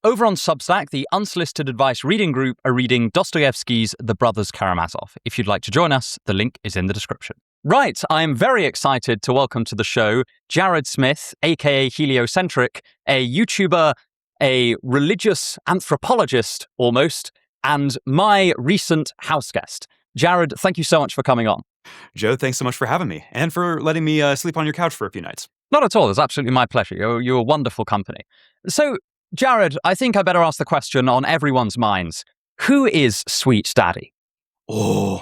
Over on Substack, the Unsolicited Advice Reading Group are reading Dostoevsky's The Brothers Karamazov. If you'd like to join us, the link is in the description. Right, I'm very excited to welcome to the show Jared Smith, aka Heliocentric, a YouTuber, a religious anthropologist almost, and my recent house guest. Jared, thank you so much for coming on. Joe, thanks so much for having me and for letting me sleep on your couch for a few nights. Not at all. It's absolutely my pleasure. You're a wonderful company. So, Jared, I think I better ask the question on everyone's minds. Who is Sweet Daddy? Oh,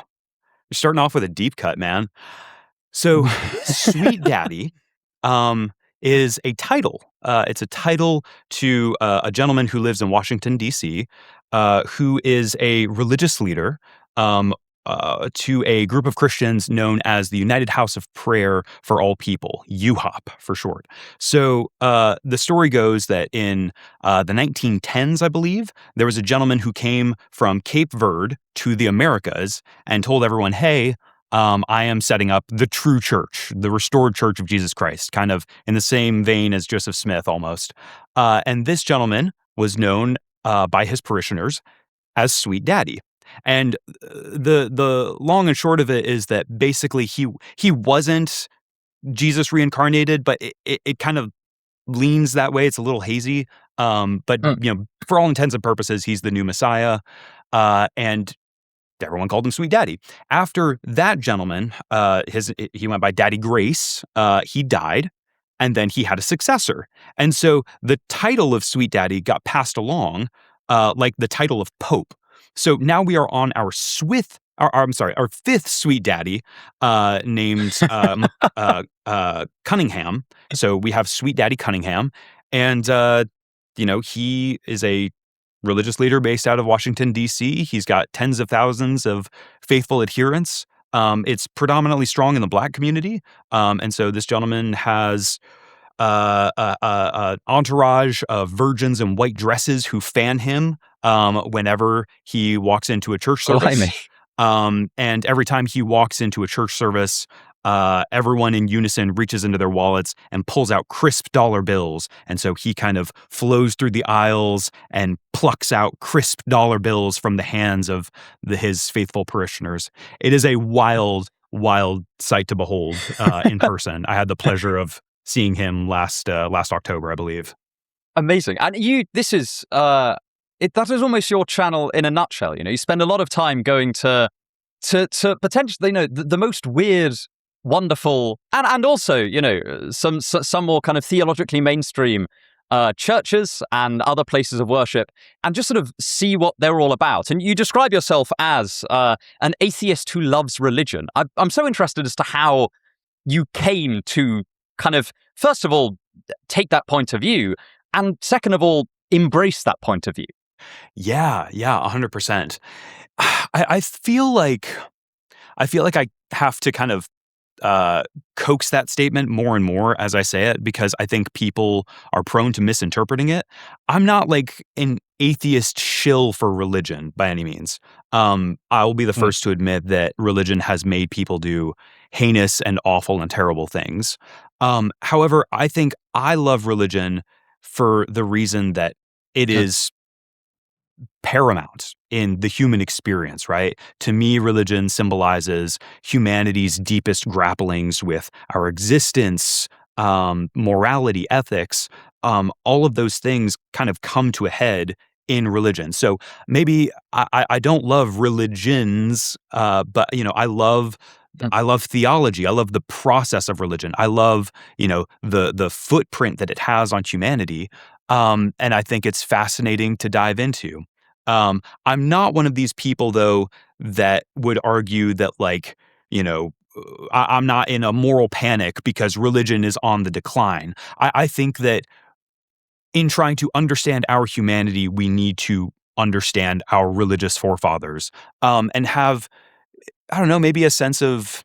you're starting off with a deep cut, man. So, Sweet Daddy is a title. It's a title to a gentleman who lives in Washington, D.C., who is a religious leader to a group of Christians known as the United House of Prayer for All People, UHOP for short. So the story goes that in the 1910s, I believe, there was a gentleman who came from Cape Verde to the Americas and told everyone, hey, I am setting up the true church, the restored church of Jesus Christ, kind of in the same vein as Joseph Smith almost. And this gentleman was known by his parishioners as Sweet Daddy. And the long and short of it is that basically he wasn't Jesus reincarnated, but it kind of leans that way. It's a little hazy. But for all intents and purposes, he's the new Messiah. And everyone called him Sweet Daddy. After that gentleman, he went by Daddy Grace. He died, and then he had a successor. And so the title of Sweet Daddy got passed along, like the title of Pope. So now we are on our fifth Sweet Daddy, named Cunningham. So we have Sweet Daddy Cunningham, and he is a religious leader based out of Washington, D.C. He's got tens of thousands of faithful adherents. It's predominantly strong in the Black community, and so this gentleman has an entourage of virgins in white dresses who fan him whenever he walks into a church service. And every time he walks into a church service, everyone in unison reaches into their wallets and pulls out crisp dollar bills. And so he kind of flows through the aisles and plucks out crisp dollar bills from the hands of his faithful parishioners. It is a wild, wild sight to behold in person. I had the pleasure of seeing him last October, I believe. Amazing. And that is almost your channel in a nutshell. You spend a lot of time going to potentially, the most weird, wonderful, and also, some more kind of theologically mainstream churches and other places of worship, and just sort of see what they're all about. And you describe yourself as an atheist who loves religion. I'm so interested as to how you came to kind of, first of all, take that point of view, and second of all, embrace that point of view. Yeah, 100%. I feel like I have to kind of coax that statement more and more as I say it, because I think people are prone to misinterpreting it. I'm not like an atheist shill for religion by any means. I will be the first to admit that religion has made people do heinous and awful and terrible things. However, I think I love religion for the reason that it is paramount in the human experience, right? To me, religion symbolizes humanity's deepest grapplings with our existence, morality, ethics. All of those things kind of come to a head in religion. So maybe I don't love religions, but I love theology. I love the process of religion. I love the footprint that it has on humanity. And I think it's fascinating to dive into. I'm not one of these people, though, that would argue that, I'm not in a moral panic because religion is on the decline. I think that in trying to understand our humanity, we need to understand our religious forefathers, and have, I don't know, maybe a sense of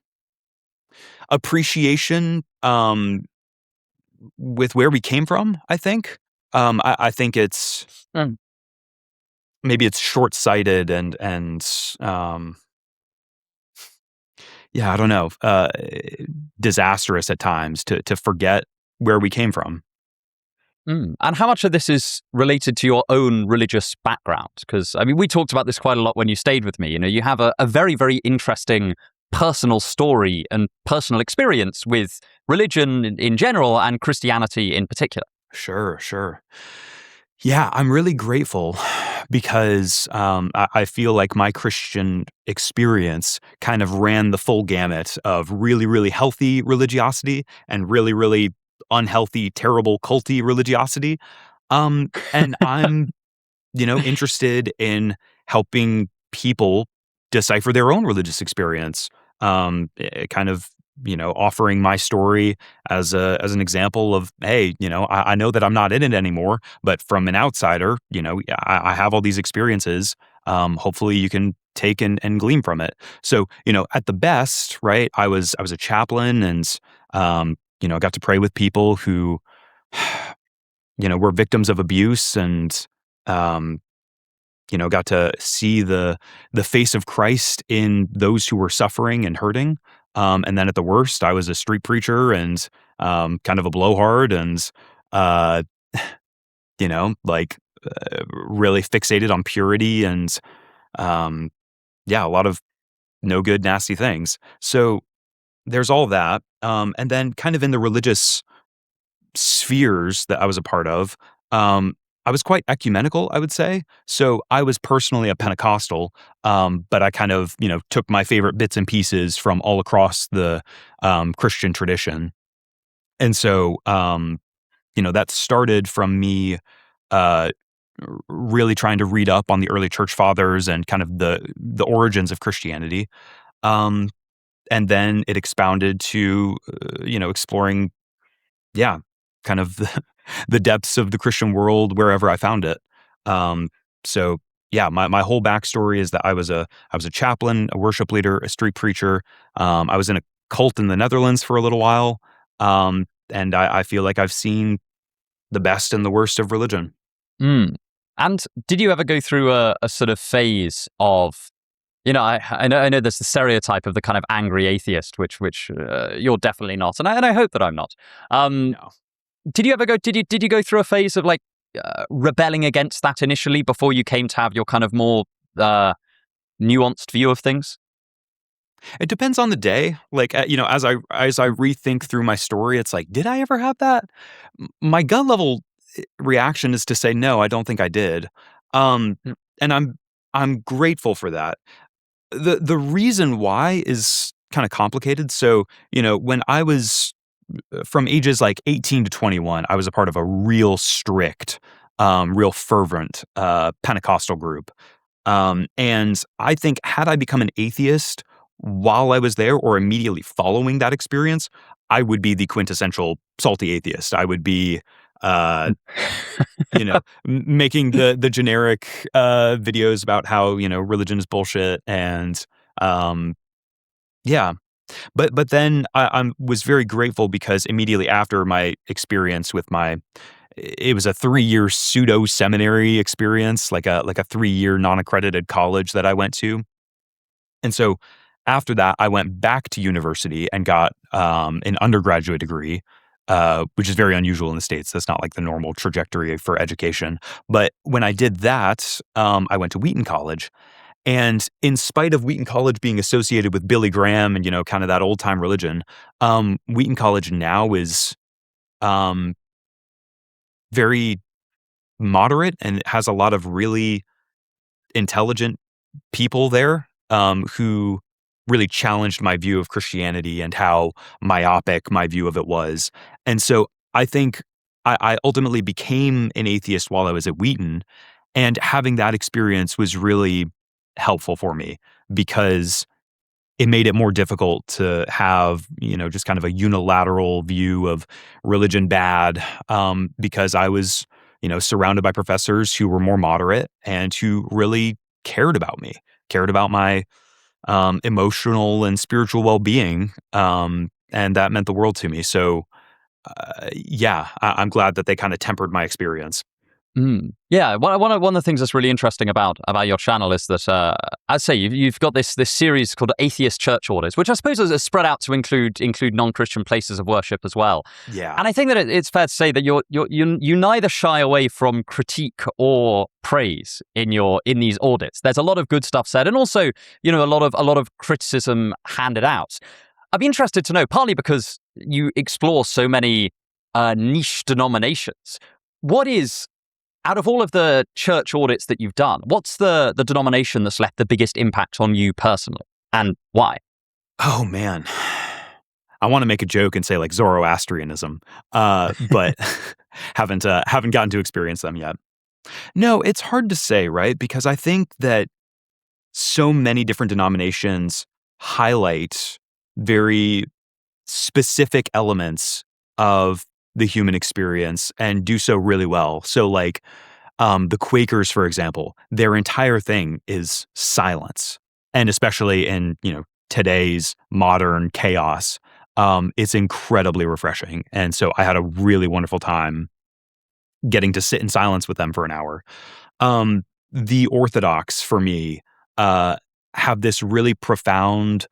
appreciation with where we came from, I think. I think it's maybe it's short-sighted and I don't know, disastrous at times to forget where we came from. And how much of this is related to your own religious background? Because, I mean, we talked about this quite a lot when you stayed with me. You know, you have a very, very interesting personal story and personal experience with religion in general and Christianity in particular. Sure. Yeah, I'm really grateful because I feel like my Christian experience kind of ran the full gamut of really, really healthy religiosity and really, really unhealthy, terrible, culty religiosity. And I'm, interested in helping people decipher their own religious experience. Kind of, offering my story as an example of, hey, I know that I'm not in it anymore, but from an outsider, I have all these experiences. Hopefully, you can take and glean from it. So, at the best, right? I was a chaplain, and I got to pray with people who, were victims of abuse, and um, got to see the face of Christ in those who were suffering and hurting. And then at the worst, I was a street preacher and kind of a blowhard, and uh, like really fixated on purity and um, yeah, a lot of no good, nasty things. So there's all that, and then kind of in the religious spheres that I was a part of, I was quite ecumenical, I would say. So I was personally a Pentecostal, but I kind of, took my favorite bits and pieces from all across the Christian tradition. And so, that started from me uh, really trying to read up on the early church fathers and kind of the origins of Christianity. Um, and then it expounded to, exploring, yeah, kind of the depths of the Christian world wherever I found it. Um, so yeah, my whole backstory is that I was a chaplain, a worship leader, a street preacher. I was in a cult in the Netherlands for a little while, and I feel like I've seen the best and the worst of religion. Mm. And did you ever go through a sort of phase of, I know there's the stereotype of the kind of angry atheist, which you're definitely not, and I hope that I'm not. No. Did you go through a phase of like rebelling against that initially before you came to have your kind of more nuanced view of things? It depends on the day. Like, as I rethink through my story, it's like, did I ever have that? My gut level reaction is to say no. I don't think I did, um, Mm. and I'm grateful for that. The reason why is kind of complicated. So, when I was from ages like 18 to 21, I was a part of a real strict, real fervent Pentecostal group. And I think had I become an atheist while I was there or immediately following that experience, I would be the quintessential salty atheist. I would be, uh, making the generic videos about how religion is bullshit and um, yeah. But then I was very grateful because immediately after my experience with it was a 3-year pseudo seminary experience, like a 3-year non-accredited college that I went to. And so after that, I went back to university and got an undergraduate degree, which is very unusual in the States. That's not like the normal trajectory for education. But when I did that, I went to Wheaton College. And in spite of Wheaton College being associated with Billy Graham and, kind of that old time religion, Wheaton College now is um, very moderate and it has a lot of really intelligent people there who really challenged my view of Christianity and how myopic my view of it was. And so I think I ultimately became an atheist while I was at Wheaton. And having that experience was really helpful for me because it made it more difficult to have, just kind of a unilateral view of religion bad, because I was, surrounded by professors who were more moderate and who really cared about me, cared about my emotional and spiritual well-being, and that meant the world to me. So, yeah, I'm glad that they kind of tempered my experience. Yeah, one of the things that's really interesting about your channel is that, I'd say you've got this series called Atheist Church Orders, which I suppose is spread out to include non-Christian places of worship as well. Yeah. And I think that it's fair to say that you neither shy away from critique or praise in these audits. There's a lot of good stuff said, and also a lot of criticism handed out. I'd be interested to know, partly because you explore so many niche denominations. What is, out of all of the church audits that you've done, what's the denomination that's left the biggest impact on you personally, and why? Oh man, I want to make a joke and say like Zoroastrianism, but haven't gotten to experience them yet. No, it's hard to say, right? Because I think that so many different denominations highlight very specific elements of the human experience and do so really well. So like the Quakers, for example, their entire thing is silence. And especially in, today's modern chaos, it's incredibly refreshing. And so I had a really wonderful time getting to sit in silence with them for an hour. The Orthodox, for me, have this really profound,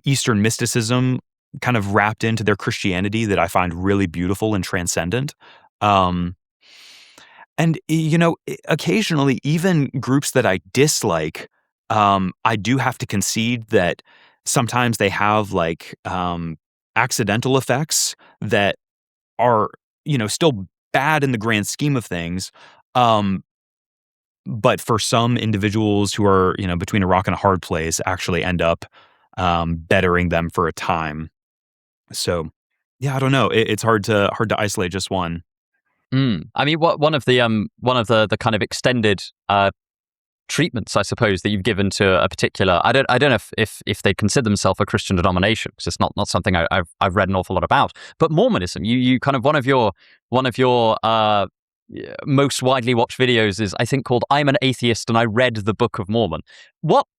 Eastern mysticism kind of wrapped into their Christianity that I find really beautiful and transcendent. Um, and, occasionally, even groups that I dislike, I do have to concede that sometimes they have like accidental effects that are, still bad in the grand scheme of things. Um, but for some individuals who are, between a rock and a hard place, actually end up bettering them for a time. So, yeah, I don't know. It's hard to isolate just one. I mean, one of the kind of extended treatments, I suppose, that you've given to a particular, I don't know if they consider themselves a Christian denomination, because it's not something I've read an awful lot about. But Mormonism, you kind of one of your most widely watched videos is, I think, called "I'm an Atheist and I Read the Book of Mormon."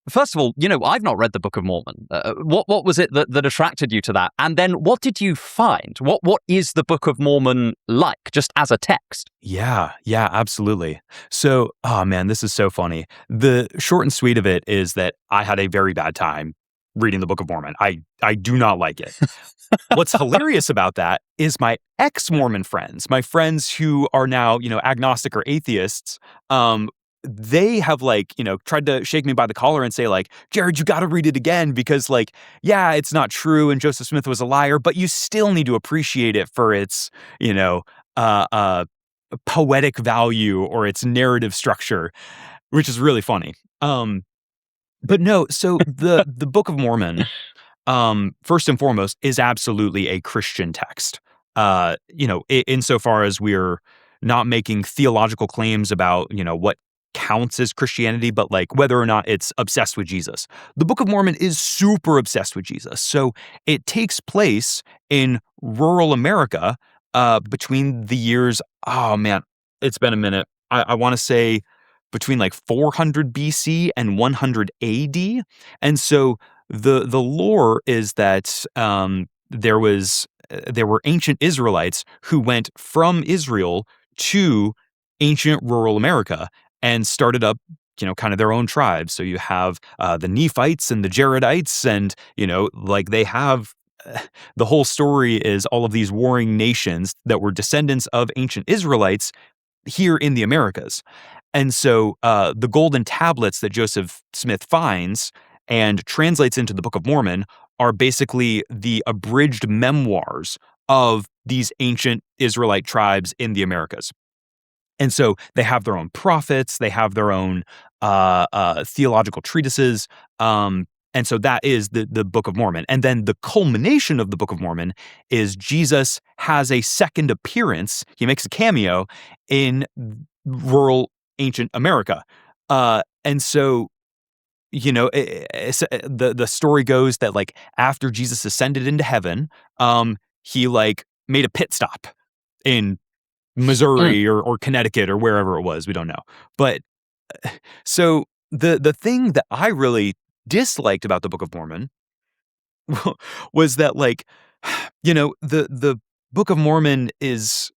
First of all, I've not read the Book of Mormon. What was it that attracted you to that? And then what did you find? What is the Book of Mormon like, just as a text? Yeah, absolutely. So, oh man, this is so funny. The short and sweet of it is that I had a very bad time reading the Book of Mormon. I do not like it. What's hilarious about that is my ex-Mormon friends, my friends who are now, agnostic or atheists, they have tried to shake me by the collar and say like, Jared, you got to read it again because yeah, it's not true and Joseph Smith was a liar, but you still need to appreciate it for its, poetic value or its narrative structure, which is really funny. But no, so the Book of Mormon, first and foremost, is absolutely a Christian text. Insofar as we're not making theological claims about, what counts as Christianity, but whether or not it's obsessed with Jesus. The Book of Mormon is super obsessed with Jesus. So it takes place in rural America between the years, oh man, it's been a minute. I want to say between 400 BC and 100 AD. And so the lore is that there were ancient Israelites who went from Israel to ancient rural America and started up, kind of their own tribes. So you have the Nephites and the Jaredites, and they have the whole story is all of these warring nations that were descendants of ancient Israelites here in the Americas. And so the golden tablets that Joseph Smith finds and translates into the Book of Mormon are basically the abridged memoirs of these ancient Israelite tribes in the Americas. And so they have their own prophets, they have their own theological treatises, and so that is the Book of Mormon. And then the culmination of the Book of Mormon is Jesus has a second appearance. He makes a cameo in rural ancient America. And so, the story goes that after Jesus ascended into heaven, he made a pit stop in Missouri or Connecticut or wherever it was. We don't know. But so the thing that I really disliked about the Book of Mormon was that the Book of Mormon is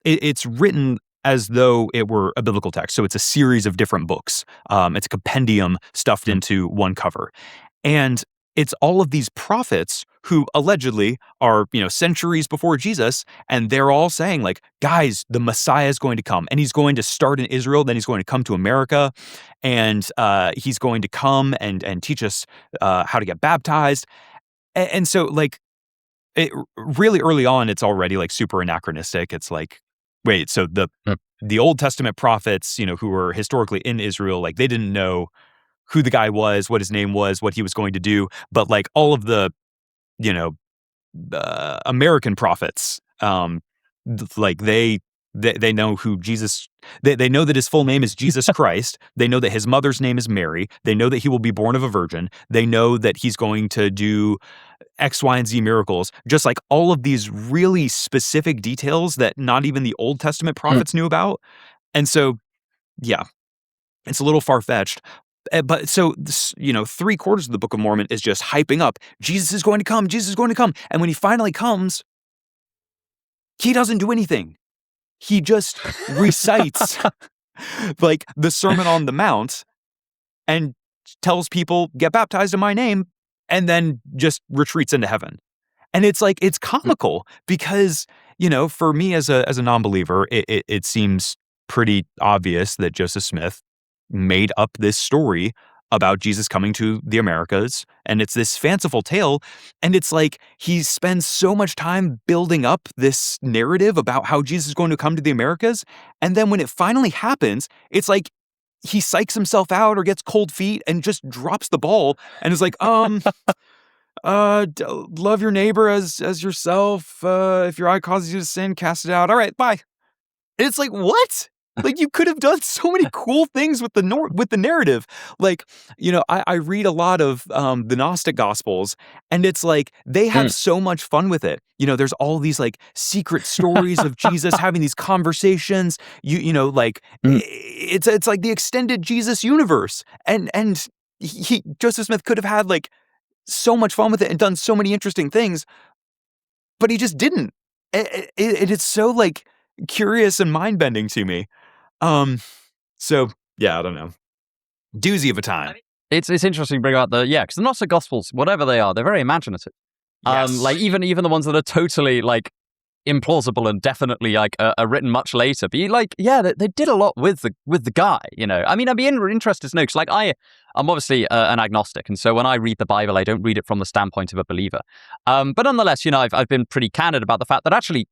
it's written as though it were a biblical text. So it's a series of different books. It's a compendium stuffed into one cover. And it's all of these prophets who allegedly are, centuries before Jesus, and they're all saying like, guys, the Messiah is going to come, and he's going to start in Israel, then he's going to come to America, and he's going to come and teach us how to get baptized. And so like, it really early on, it's already like super anachronistic. It's like, wait, so the Old Testament prophets, who were historically in Israel, like they didn't know who the guy was, what his name was, what he was going to do, but like all of the American prophets, like they know who Jesus. They know that his full name is Jesus Christ. They know that his mother's name is Mary. They know that he will be born of a virgin. They know that he's going to do X, Y, and Z miracles. Just like all of these really specific details that not even the Old Testament prophets knew about. And so, yeah, it's a little far-fetched. But so, 3/4 of the Book of Mormon is just hyping up, Jesus is going to come, Jesus is going to come. And when he finally comes, he doesn't do anything. He just recites like the Sermon on the Mount and tells people, get baptized in my name, and then just retreats into heaven. And it's like, it's comical because, for me as a non-believer, it seems pretty obvious that Joseph Smith made up this story about Jesus coming to the Americas, and it's this fanciful tale, and it's like he spends so much time building up this narrative about how Jesus is going to come to the Americas, and then when it finally happens, it's like he psychs himself out or gets cold feet and just drops the ball and is like, love your neighbor as yourself. If your eye causes you to sin, cast it out. All right, bye. And it's like, what? Like, you could have done so many cool things with the narrative. Like, I read a lot of the Gnostic Gospels, and it's like they have so much fun with it. There's all these like secret stories of Jesus having these conversations. It's like the extended Jesus universe, and Joseph Smith could have had like so much fun with it and done so many interesting things, but he just didn't. It's so like curious and mind-bending to me. So yeah, I don't know. Doozy of a time. It's interesting to bring out because the Gnostic Gospels, whatever they are, they're very imaginative. Yes. Like even the ones that are totally like implausible and definitely like are written much later. But they did a lot with the guy. I mean, I'd be interested to know because like I'm obviously an agnostic, and so when I read the Bible, I don't read it from the standpoint of a believer. But nonetheless, I've been pretty candid about the fact that actually,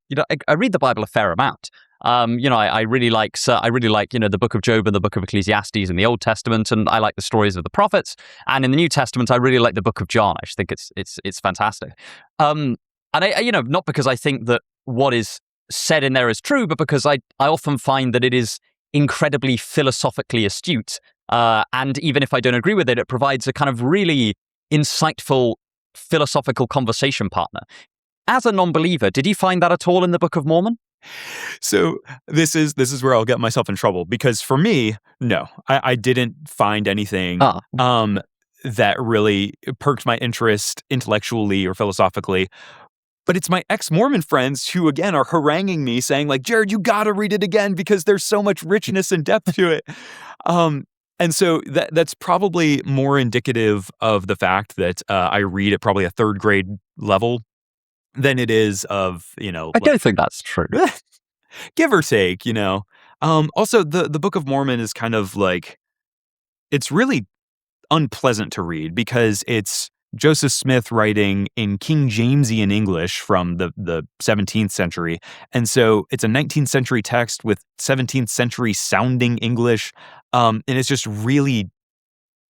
I read the Bible a fair amount. I really like the Book of Job and the Book of Ecclesiastes in the Old Testament, and I like the stories of the prophets. And in the New Testament, I really like the Book of John. I just think it's fantastic. And I not because I think that what is said in there is true, but because I often find that it is incredibly philosophically astute. And even if I don't agree with it, it provides a kind of really insightful philosophical conversation partner. As a non-believer, did you find that at all in the Book of Mormon? So this is where I'll get myself in trouble, because for me, no, I didn't find anything that really perked my interest intellectually or philosophically. But it's my ex-Mormon friends who, again, are haranguing me saying like, Jared, you got to read it again because there's so much richness and depth to it. And so that's probably more indicative of the fact that I read at probably a third grade level than it is of, I don't think that's true. Give or take, Also, the Book of Mormon is kind of like, it's really unpleasant to read because it's Joseph Smith writing in King Jamesian English from the 17th century. And so it's a 19th century text with 17th century sounding English. And it's just really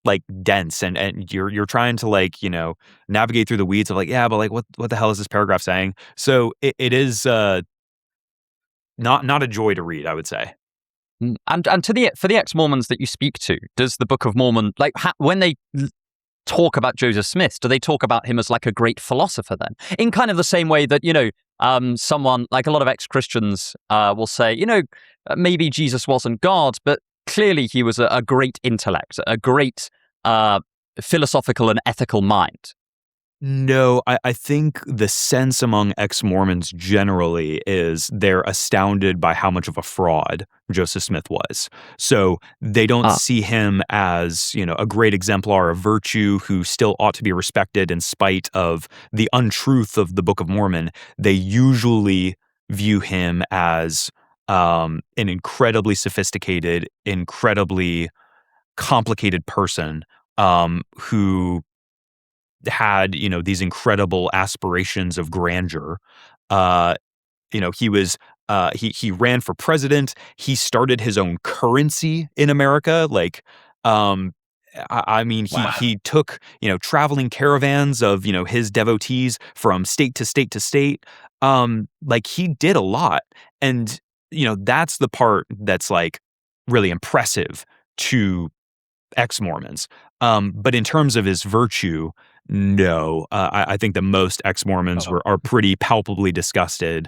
like dense, and you're trying to like, navigate through the weeds of like, yeah, but like what the hell is this paragraph saying? So it is not a joy to read, I would say. And for the ex-Mormons that you speak to, does the Book of Mormon, like when they talk about Joseph Smith, do they talk about him as like a great philosopher then? In kind of the same way that, someone like a lot of ex-Christians will say, maybe Jesus wasn't God, but clearly he was a great intellect, a great philosophical and ethical mind. No, I think the sense among ex-Mormons generally is they're astounded by how much of a fraud Joseph Smith was. So they don't Ah, see him as, a great exemplar of virtue who still ought to be respected in spite of the untruth of the Book of Mormon. They usually view him as an incredibly sophisticated, incredibly complicated person who had, these incredible aspirations of grandeur. Uh, he was he ran for president. He started his own currency in America. Like, um, I mean, wow. he took traveling caravans of his devotees from state to state to state. Like he did a lot, and that's the part that's like really impressive to ex-Mormons. But in terms of his virtue, no. I think that most ex-Mormons Oh. are pretty palpably disgusted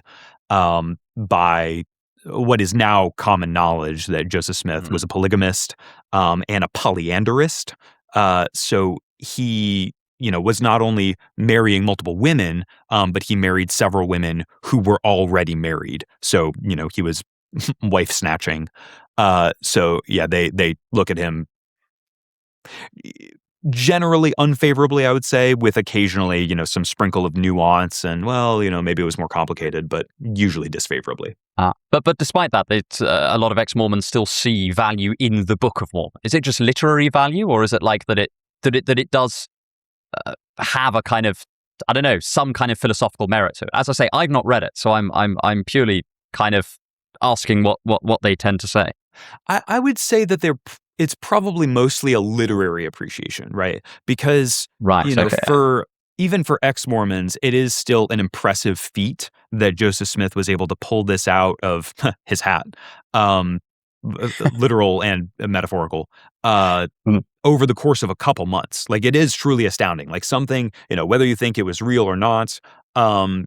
by what is now common knowledge that Joseph Smith Mm. was a polygamist and a polyandrist. So he, was not only marrying multiple women, but he married several women who were already married. So, he was wife snatching. So yeah, they look at him generally unfavorably, I would say, with occasionally, some sprinkle of nuance and, well, maybe it was more complicated, but usually disfavorably. But despite that, a lot of ex-Mormons still see value in the Book of Mormon. Is it just literary value, or is it like that it does have a kind of, I don't know, some kind of philosophical merit to it? As I say, I've not read it, so I'm purely kind of asking what they tend to say. I would say that it's probably mostly a literary appreciation, right? Because, Right. Okay. for even for ex-Mormons, it is still an impressive feat that Joseph Smith was able to pull this out of his hat, um, literal and metaphorical, uh, Mm. over the course of a couple months. Like it is truly astounding. Like something, whether you think it was real or not, um,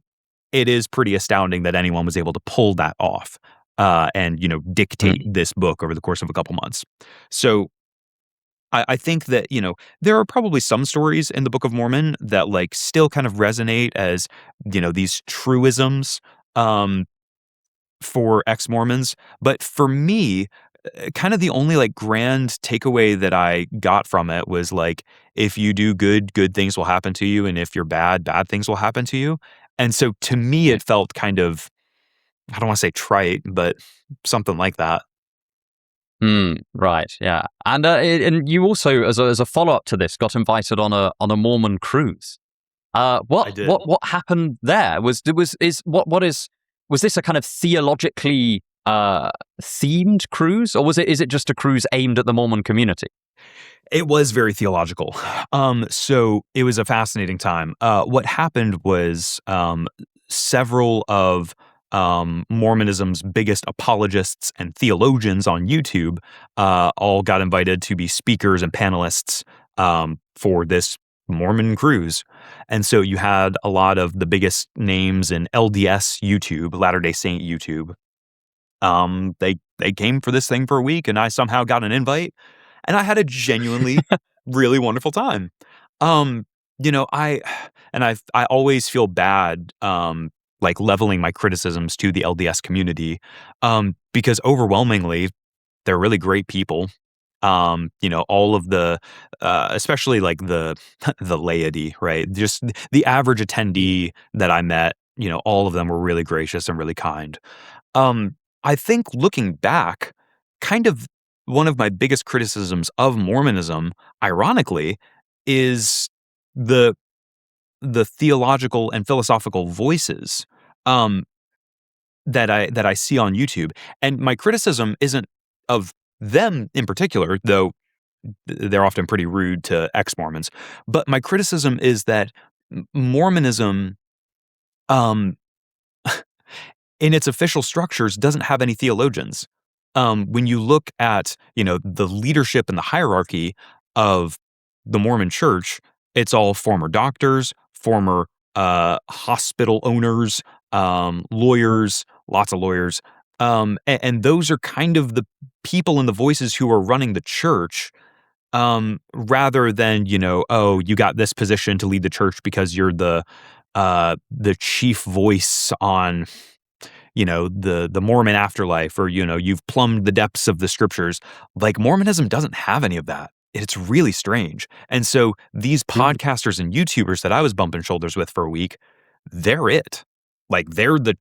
it is pretty astounding that anyone was able to pull that off and dictate Mm. this book over the course of a couple months. So I think that there are probably some stories in the Book of Mormon that like still kind of resonate as these truisms um, for ex Mormons, but for me. Kind of the only like grand takeaway that I got from it was like, if you do good, good things will happen to you. And if you're bad, bad things will happen to you. And so to me, Mm. it felt kind of I don't want to say trite, but something like that. Mm, right, yeah, and you also, as a follow up to this, got invited on a Mormon cruise. I did. What happened there? Was this a kind of theologically themed cruise, or is it just a cruise aimed at the Mormon community? It was very theological. So it was a fascinating time. What happened was several of Mormonism's biggest apologists and theologians on YouTube all got invited to be speakers and panelists for this Mormon cruise. And so you had a lot of the biggest names in LDS YouTube, Latter day Saint YouTube. They came for this thing for a week, and I somehow got an invite, and I had a genuinely really wonderful time. Um, I I always feel bad, like leveling my criticisms to the LDS community, because overwhelmingly they're really great people. All of the, especially like the the laity, right? Just the average attendee that I met, all of them were really gracious and really kind. I think looking back, kind of one of my biggest criticisms of Mormonism, ironically, is the the theological and philosophical voices um, that I see on YouTube. And my criticism isn't of them in particular, though they're often pretty rude to ex-Mormons. But my criticism is that Mormonism, um, in its official structures, doesn't have any theologians. When you look at, the leadership and the hierarchy of the Mormon Church, it's all former doctors, former hospital owners, lawyers, lots of lawyers, and those are kind of the people and the voices who are running the church. rather than, oh, you got this position to lead the church because you're the chief voice on, the Mormon afterlife, or, you've plumbed the depths of the scriptures. Like, Mormonism doesn't have any of that. It's really strange. And so these podcasters and YouTubers that I was bumping shoulders with for a week, they're it. Like, they're the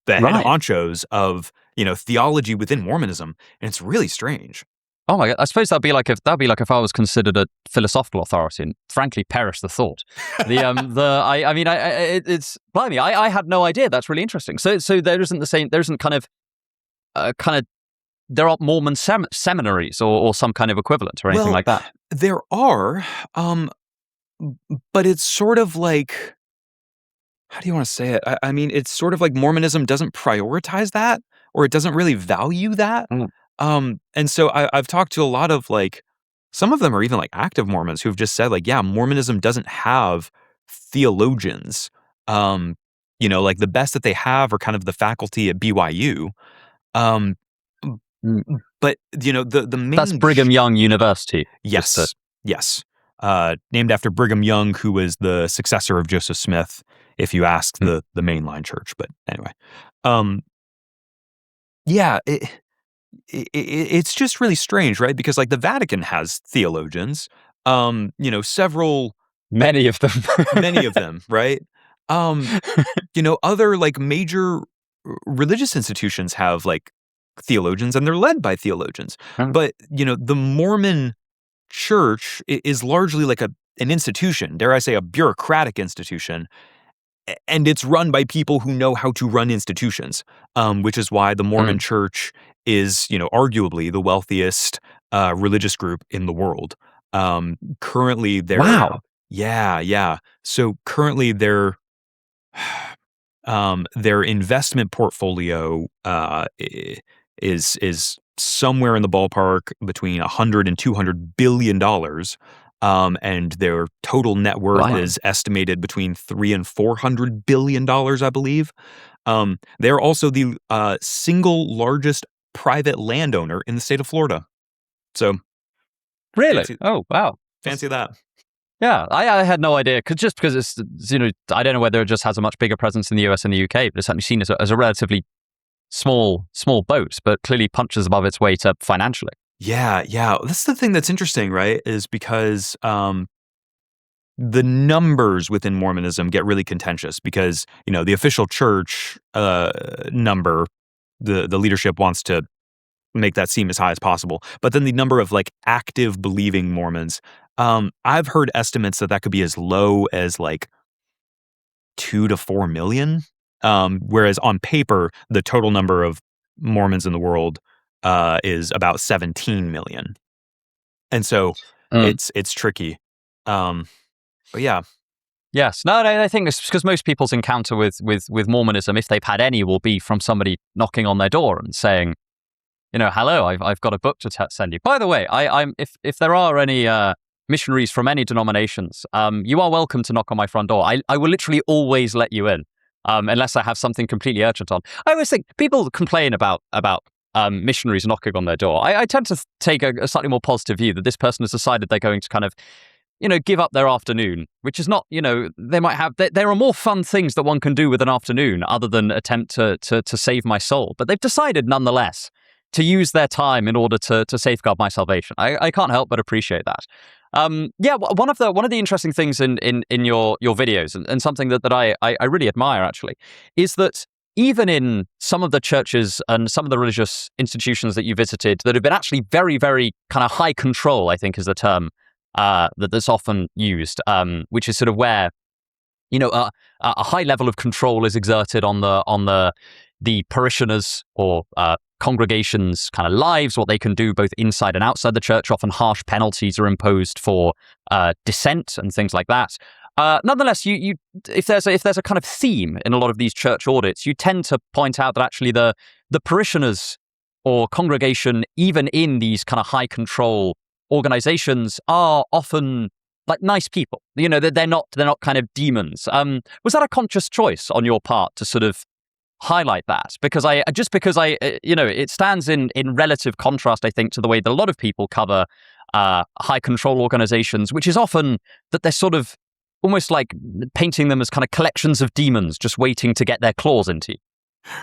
head honchos of, theology within Mormonism. And it's really strange. Oh my God! I suppose that'd be like if I was considered a philosophical authority, and frankly, perish the thought. It's blimey. I had no idea. That's really interesting. So there isn't kind of there aren't Mormon seminaries or some kind of equivalent or anything like that. There are, but it's sort of like, how do you want to say it? I mean, it's sort of like Mormonism doesn't prioritize that, or it doesn't really value that. And so I've talked to a lot of, like, some of them are even like active Mormons who've just said, like, yeah, Mormonism doesn't have theologians. Like, the best that they have are kind of the faculty at BYU. But the main, that's Brigham Young University. Yes. Named after Brigham Young, who was the successor of Joseph Smith, if you ask the mainline church. But anyway, it's just really strange, right? Because, like, the Vatican has theologians, many of them, right? Other, like, major religious institutions have, like, theologians, and they're led by theologians. But, the Mormon church is largely like an institution, dare I say, a bureaucratic institution. And it's run by people who know how to run institutions, which is why the Mormon church is, arguably the wealthiest religious group in the world. Currently, they're... Wow. Yeah. So currently, their investment portfolio is somewhere in the ballpark between $100 and $200 billion. And their total net worth is estimated between $300 and $400 billion, I believe. They're also the single largest private landowner in the state of Florida. So, really? Oh, wow. Fancy that. Yeah, I had no idea, because it's, I don't know whether it just has a much bigger presence in the US and the UK, but it's certainly seen as a relatively small boat, but clearly punches above its weight up financially. Yeah. That's the thing that's interesting, right? Is because the numbers within Mormonism get really contentious because, the official church number, the leadership wants to make that seem as high as possible. But then the number of, like, active believing Mormons, I've heard estimates that could be as low as, like, 2 to 4 million. Whereas on paper, the total number of Mormons in the world is about 17 million. And so it's tricky. But yeah. Yes. No, I think it's because most people's encounter with Mormonism, if they've had any, will be from somebody knocking on their door and saying, hello, I've got a book to send you. By the way, I'm if there are any missionaries from any denominations, you are welcome to knock on my front door. I will literally always let you in, unless I have something completely urgent on. I always think people complain about missionaries knocking on their door. I tend to take a slightly more positive view that this person has decided they're going to kind of, give up their afternoon, which is not, they might have, there are more fun things that one can do with an afternoon other than attempt to save my soul. But they've decided nonetheless to use their time in order to safeguard my salvation. I can't help but appreciate that. One of the interesting things in your videos, and something that I really admire actually, is that even in some of the churches and some of the religious institutions that you visited that have been actually very, very kind of high control, I think is the term that's often used, which is sort of where, a high level of control is exerted on the parishioners or congregations' kind of lives, what they can do both inside and outside the church. Often harsh penalties are imposed for dissent and things like that. Nonetheless, if there's a kind of theme in a lot of these church audits, you tend to point out that actually the parishioners or congregation, even in these kind of high control organizations, are often like nice people. They're not kind of demons. Was that a conscious choice on your part to sort of highlight that? Because it stands in relative contrast, I think, to the way that a lot of people cover high control organizations, which is often that they're sort of almost like painting them as kind of collections of demons just waiting to get their claws into you.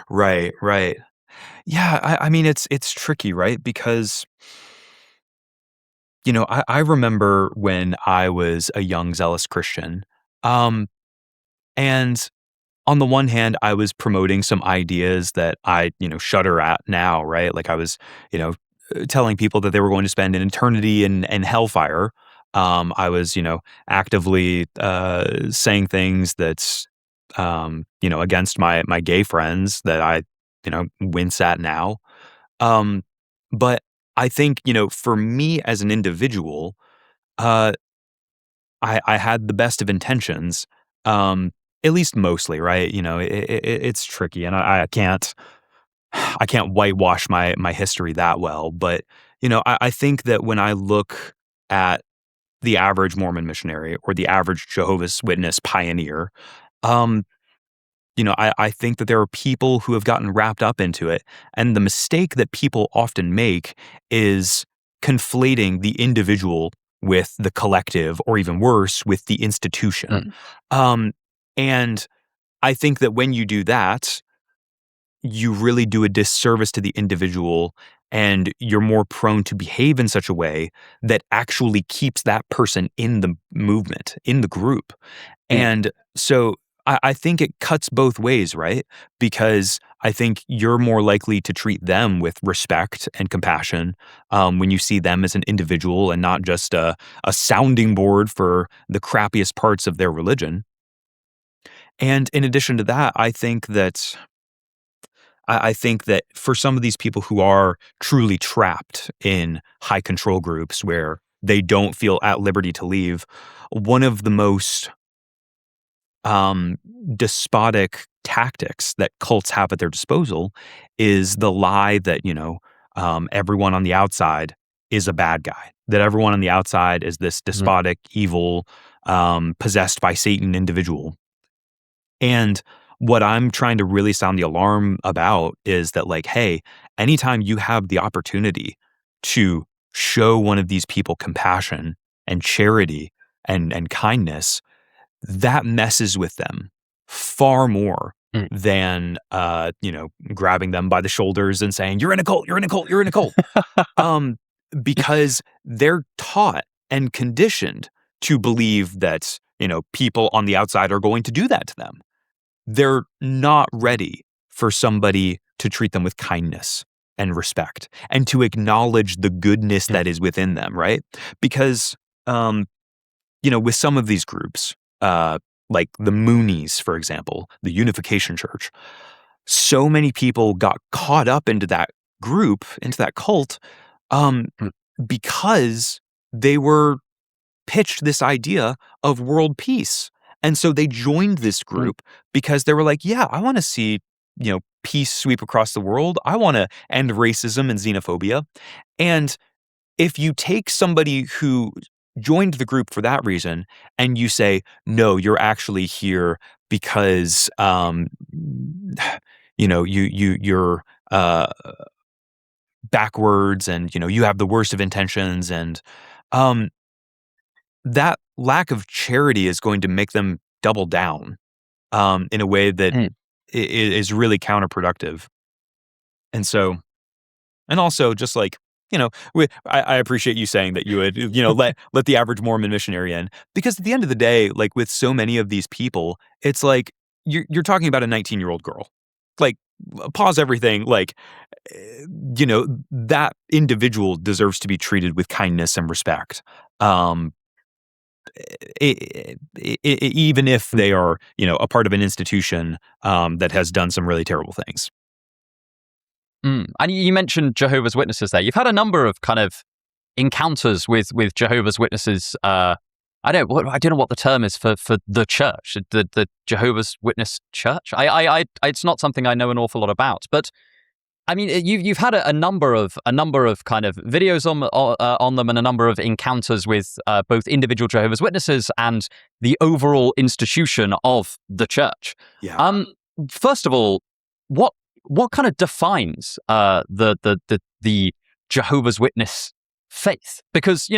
Right, right. Yeah, I mean, it's tricky, right? Because, I remember when I was a young, zealous Christian, um, and on the one hand, I was promoting some ideas that I, shudder at now, right? Like I was, telling people that they were going to spend an eternity in hellfire. I was, actively saying things that's, against my gay friends that I, wince at now. Um, but I think, for me as an individual, uh, I had the best of intentions, um, at least mostly, right? It's tricky, and I can't I can't whitewash my history that well. But I think that when I look at the average Mormon missionary or the average Jehovah's Witness pioneer, um, I think that there are people who have gotten wrapped up into it. And the mistake that people often make is conflating the individual with the collective, or even worse, with the institution. Mm. And I think that when you do that, you really do a disservice to the individual, and you're more prone to behave in such a way that actually keeps that person in the movement, in the group. Mm. And so I think it cuts both ways, right? Because I think you're more likely to treat them with respect and compassion when you see them as an individual and not just a sounding board for the crappiest parts of their religion. And in addition to that, I think that for some of these people who are truly trapped in high control groups where they don't feel at liberty to leave, one of the most despotic tactics that cults have at their disposal is the lie that, everyone on the outside is a bad guy, that everyone on the outside is this Mhm. despotic, evil, possessed by Satan individual. And what I'm trying to really sound the alarm about is that, like, hey, anytime you have the opportunity to show one of these people compassion and charity and kindness, that messes with them far more Mm. than grabbing them by the shoulders and saying, "You're in a cult, you're in a cult, you're in a cult." Um, because they're taught and conditioned to believe that, people on the outside are going to do that to them. They're not ready for somebody to treat them with kindness and respect and to acknowledge the goodness Mm. that is within them, right? Because, um, with some of these groups, like the Moonies, for example, the Unification Church, so many people got caught up into that group, into that cult, um, Mm. because they were pitched this idea of world peace. And so they joined this Mm. group because they were like, yeah, I want to see, peace sweep across the world. I want to end racism and xenophobia. And if you take somebody who joined the group for that reason and you say, no, you're actually here because, you're backwards, and, you have the worst of intentions, and, um, that lack of charity is going to make them double down, in a way that Mm. is really counterproductive. And so, and also just like, I appreciate you saying that you would, let the average Mormon missionary in, because at the end of the day, like with so many of these people, it's like you're talking about a 19-year-old girl. Like, pause everything. Like, that individual deserves to be treated with kindness and respect. Um, Even if Mm. they are, a part of an institution that has done some really terrible things. Mm. And you mentioned Jehovah's Witnesses there. You've had a number of kind of encounters with Jehovah's Witnesses. I don't know what the term is for the church, the Jehovah's Witness church. It's not something I know an awful lot about, but I mean, you've had a number of kind of videos on them, and a number of encounters with both individual Jehovah's Witnesses and the overall institution of the church. Yeah. First of all, what kind of defines the Jehovah's Witness faith? Because,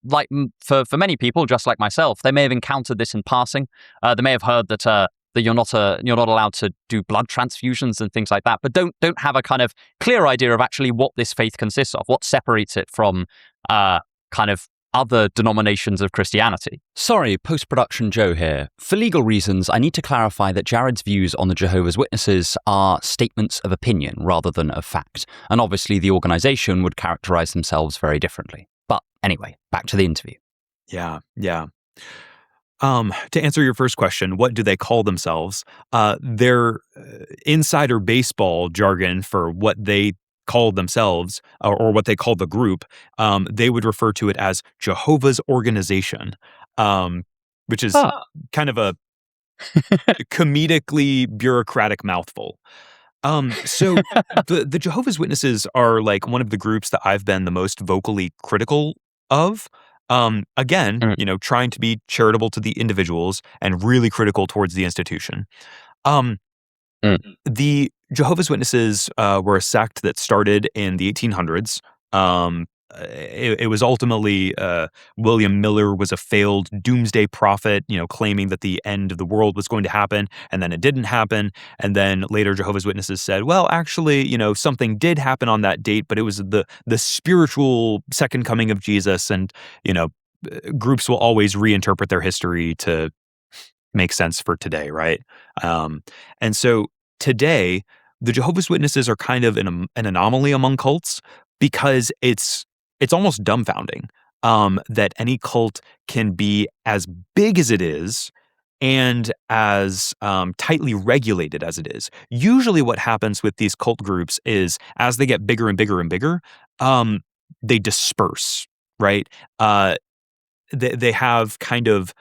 like for many people, just like myself, they may have encountered this in passing. They may have heard that you're not allowed to do blood transfusions and things like that, but don't have a kind of clear idea of actually what this faith consists of, what separates it from kind of other denominations of Christianity. Sorry, post-production Joe here. For legal reasons, I need to clarify that Jared's views on the Jehovah's Witnesses are statements of opinion rather than of fact, and obviously the organization would characterize themselves very differently. But anyway, back to the interview. Yeah. To answer your first question, what do they call themselves? Their insider baseball jargon for what they call themselves or what they call the group, they would refer to it as Jehovah's Organization, which is kind of a comedically bureaucratic mouthful. So the Jehovah's Witnesses are like one of the groups that I've been the most vocally critical of. Again, trying to be charitable to the individuals and really critical towards the institution. The Jehovah's Witnesses were a sect that started in the 1800s. It was ultimately William Miller was a failed doomsday prophet, claiming that the end of the world was going to happen, and then it didn't happen. And then later Jehovah's Witnesses said, well, actually, something did happen on that date, but it was the spiritual second coming of Jesus. And, groups will always reinterpret their history to make sense for today, right? And so today, the Jehovah's Witnesses are kind of an anomaly among cults because it's almost dumbfounding that any cult can be as big as it is and as tightly regulated as it is. Usually what happens with these cult groups is as they get bigger and bigger and bigger, they disperse, right? They have kind of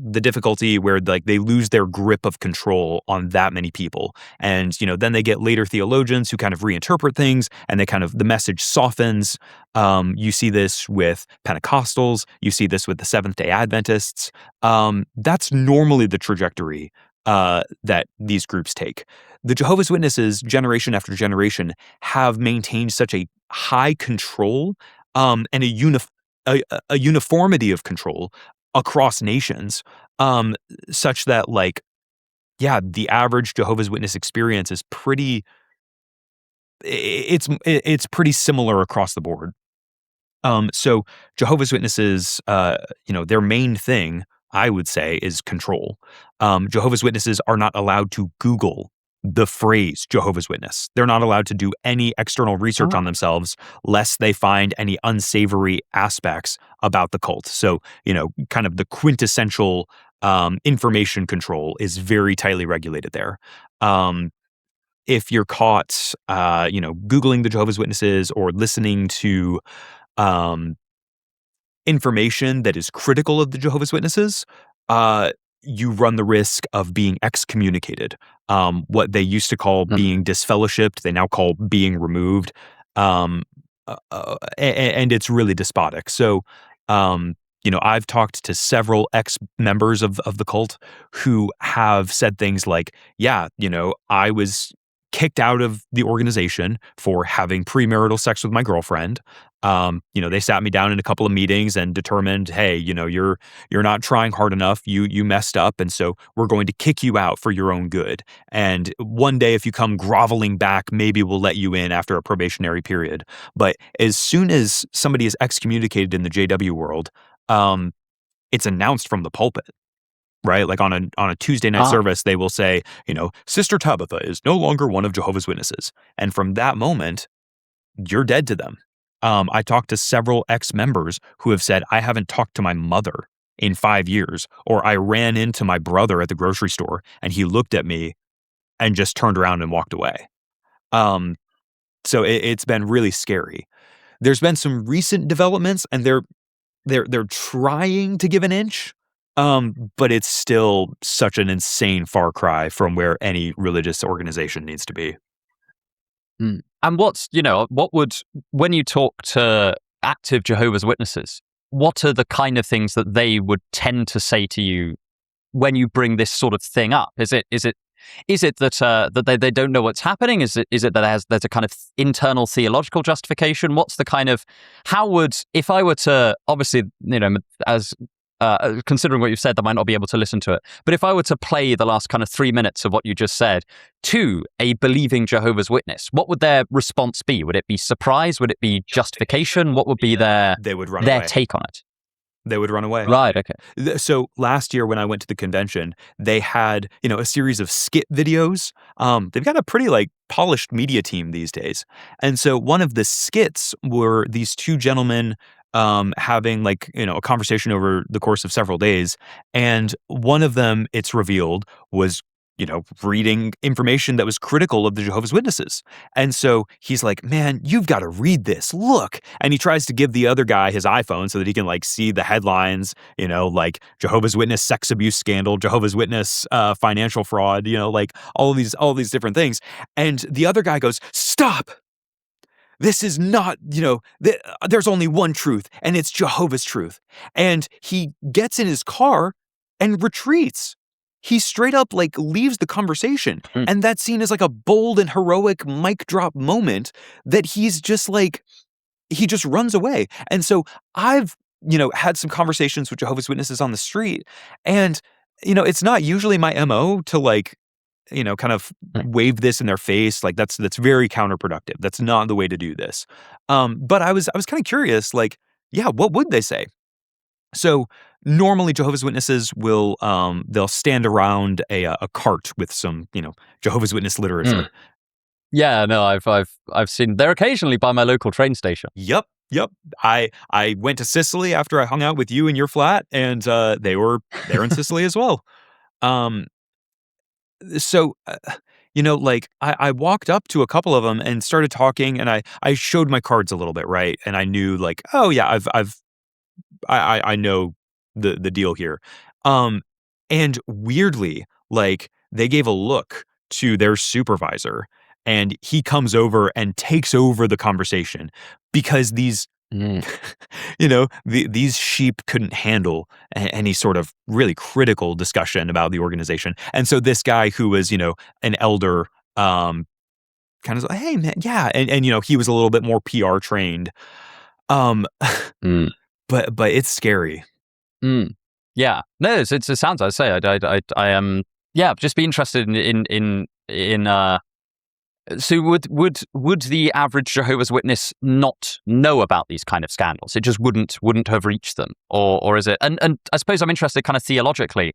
the difficulty where like they lose their grip of control on that many people. And, then they get later theologians who kind of reinterpret things and the message softens. You see this with Pentecostals. You see this with the Seventh-day Adventists. That's normally the trajectory that these groups take. The Jehovah's Witnesses, generation after generation, have maintained such a high control and a uniformity of control across nations, such that the average Jehovah's Witness experience is it's pretty similar across the board. So Jehovah's Witnesses, their main thing, I would say, is control. Jehovah's Witnesses are not allowed to Google the phrase Jehovah's Witness. They're not allowed to do any external research on themselves lest they find any unsavory aspects about the cult. So, kind of the quintessential information control is very tightly regulated there. If you're caught, Googling the Jehovah's Witnesses or listening to information that is critical of the Jehovah's Witnesses, you run the risk of being excommunicated. What they used to call being disfellowshipped, they now call being removed. And it's really despotic. So, I've talked to several ex-members of the cult who have said things like, I was kicked out of the organization for having premarital sex with my girlfriend. They sat me down in a couple of meetings and determined, hey, you're not trying hard enough. You messed up. And so we're going to kick you out for your own good. And one day, if you come groveling back, maybe we'll let you in after a probationary period. But as soon as somebody is excommunicated in the JW world, it's announced from the pulpit. Right? Like on a Tuesday night service, they will say, Sister Tabitha is no longer one of Jehovah's Witnesses. And from that moment, you're dead to them. I talked to several ex-members who have said, I haven't talked to my mother in 5 years, or I ran into my brother at the grocery store and he looked at me and just turned around and walked away. So it's been really scary. There's been some recent developments and they're trying to give an inch. But it's still such an insane far cry from where any religious organization needs to be. And when you talk to active Jehovah's Witnesses, what are the kind of things that they would tend to say to you when you bring this sort of thing up? Is it Is it that they don't know what's happening? Is it that there's a kind of internal theological justification? What's the kind of, how would, if I were to, obviously, as considering what you've said, I might not be able to listen to it. But if I were to play the last kind of 3 minutes of what you just said to a believing Jehovah's Witness, what would their response be? Would it be surprise? Would it be justification? What would be their take on it? They would run away. Right, okay. So last year when I went to the convention, they had, a series of skit videos. They've got a pretty polished media team these days. And so one of the skits were these two gentlemen having a conversation over the course of several days. And one of them, it's revealed, was reading information that was critical of the Jehovah's Witnesses. And so he's like, man, you've got to read this. Look. And he tries to give the other guy his iPhone so that he can see the headlines, Jehovah's Witness sex abuse scandal, Jehovah's Witness financial fraud, all these different things. And the other guy goes, stop. This is not, there's only one truth, and it's Jehovah's truth. And he gets in his car and retreats. He straight up leaves the conversation. And that's seen as a bold and heroic mic drop moment that he's just he just runs away. And so I've, had some conversations with Jehovah's Witnesses on the street. And, it's not usually my MO to kind of wave this in their face. That's very counterproductive. That's not the way to do this. But I was kind of curious, what would they say? So normally Jehovah's Witnesses will they'll stand around a cart with some Jehovah's Witness literature. Yeah, no, I've seen. They're occasionally by my local train station. Yep. I went to Sicily after I hung out with you in your flat, and they were there in Sicily as well. So I walked up to a couple of them and started talking, and I showed my cards a little bit, right? And I knew oh yeah, I know the deal here. And weirdly, they gave a look to their supervisor, and he comes over and takes over the conversation because these these sheep couldn't handle any sort of really critical discussion about the organization. And so this guy who was, an elder, kind of like, hey man, yeah. And he was a little bit more PR trained. But it's scary. Yeah, no, it sounds. I say, I am. Yeah, just be interested in. So would the average Jehovah's Witness not know about these kind of scandals? It just wouldn't have reached them, or is it? And I suppose I'm interested, kind of theologically,